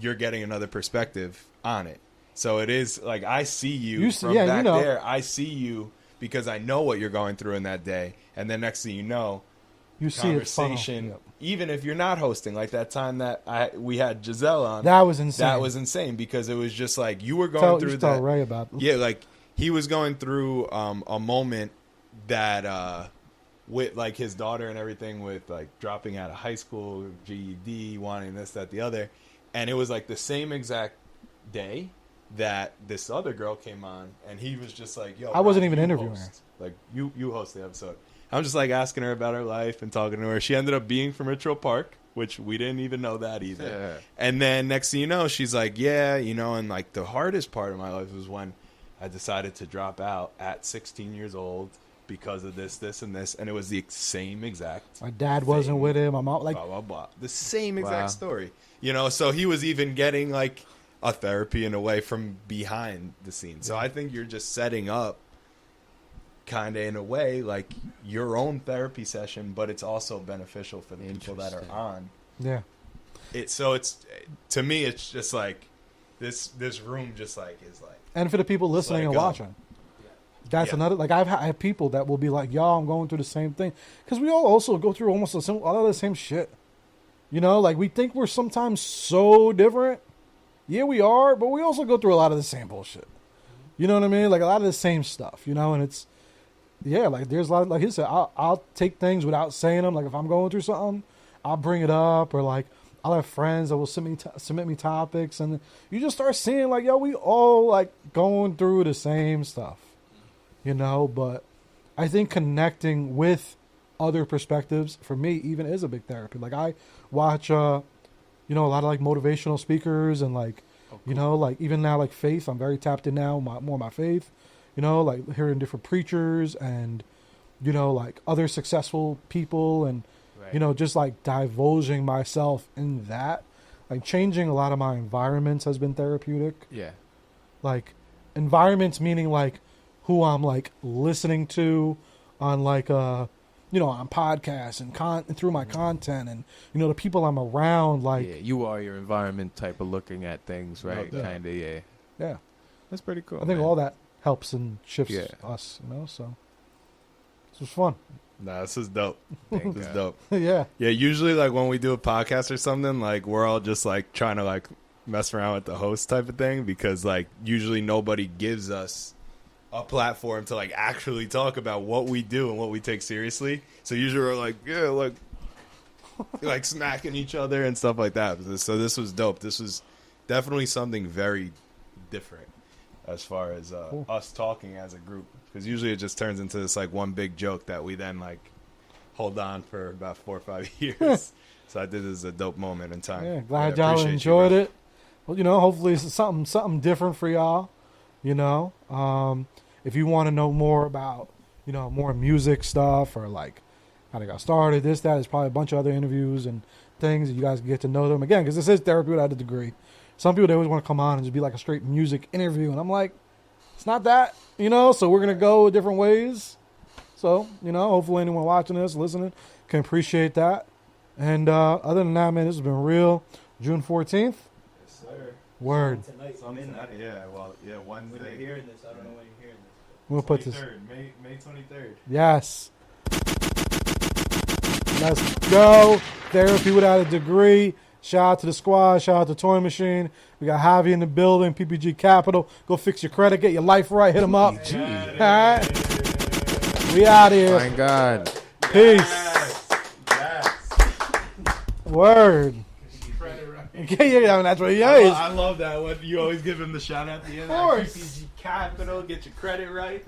you're getting another perspective on it. So it is like I see you from back there. I see you because I know what you're going through in that day. And then next thing you know, you see conversation, it even if you're not hosting, like that time that we had Giselle on. That was insane. That was insane because it was just like you were going through that. Tell Ray about it. Yeah, like he was going through a moment that with like his daughter and everything, with like dropping out of high school, GED, wanting this, that, the other, and it was like the same exact day that this other girl came on, and he was just like, "Yo, I wasn't even interviewing her. Like you host the episode." I'm just like asking her about her life and talking to her. She ended up being from Ridgefield Park, which we didn't even know that either. Yeah. And then next thing you know, she's like, yeah, and like the hardest part of my life was when I decided to drop out at 16 years old because of this, and this. And it was the same exact My dad wasn't with him. My mom, like, blah, blah, blah. The same exact story. So he was even getting like a therapy in a way from behind the scenes. So I think you're just setting up kind of in a way like your own therapy session, but it's also beneficial for the people that are on. Yeah. So it's to me, it's just like this room just like is like, and for the people listening and watching, that's another, like I have people that will be like, y'all, I'm going through the same thing, because we all also go through almost a lot of the same shit. Like we think we're sometimes so different. Yeah, we are, but we also go through a lot of the same bullshit. You know what I mean? Like a lot of the same stuff, and it's, like there's a lot of, like he said, I'll take things without saying them. Like if I'm going through something, I'll bring it up, or like I'll have friends that will submit me topics, and you just start seeing like, yo, we all like going through the same stuff, but I think connecting with other perspectives for me even is a big therapy. Like I watch, a lot of like motivational speakers and like, like even now, like faith, I'm very tapped in now, more my faith. Like hearing different preachers and, like other successful people and, just like divulging myself in that. Like changing a lot of my environments has been therapeutic. Yeah. Like environments meaning like who I'm like listening to on like, on podcasts and through my content and, the people I'm around. Like, yeah, you are your environment type of looking at things, right? Kind of, yeah. Yeah. That's pretty cool. I think all that helps and shifts us, so. This was fun. Nah, this is dope. This is dope. Yeah. Yeah, usually like when we do a podcast or something, like we're all just like trying to like mess around with the host type of thing because like usually nobody gives us a platform to like actually talk about what we do and what we take seriously. So usually we're like, yeah, like smacking each other and stuff like that. So this was dope. This was definitely something very different as far as Cool. us talking as a group. Because usually it just turns into this like one big joke that we then like hold on for about 4 or 5 years. So I did this as a dope moment in time. Yeah, glad I y'all appreciate you, enjoyed bro. it. Well, hopefully it's something different for y'all. If you want to know more about, more music stuff or like how they got started, this, that, there's probably a bunch of other interviews and things that you guys can get to know them. Again, because this is therapy without a degree. Some people, they always want to come on and just be like a straight music interview. And I'm like, it's not that, so we're going to go different ways. So, hopefully anyone watching this, listening, can appreciate that. And other than that, man, this has been real. June 14th. Yes, sir. Word. Tonight, Yeah, well, yeah, Wednesday. When you're hearing this, I don't know when you're hearing this. We'll put this. May 23rd. Yes. Let's go. Therapy without a degree. Shout out to the squad. Shout out to Toy Machine. We got Javi in the building. PPG Capital. Go fix your credit. Get your life right. Hit them up. All right. We out here. My God. Peace. Yes. Word. Yeah, that's what he is. I love that one. You always give him the shout out at the end. Of course. PPG Capital. Get your credit right.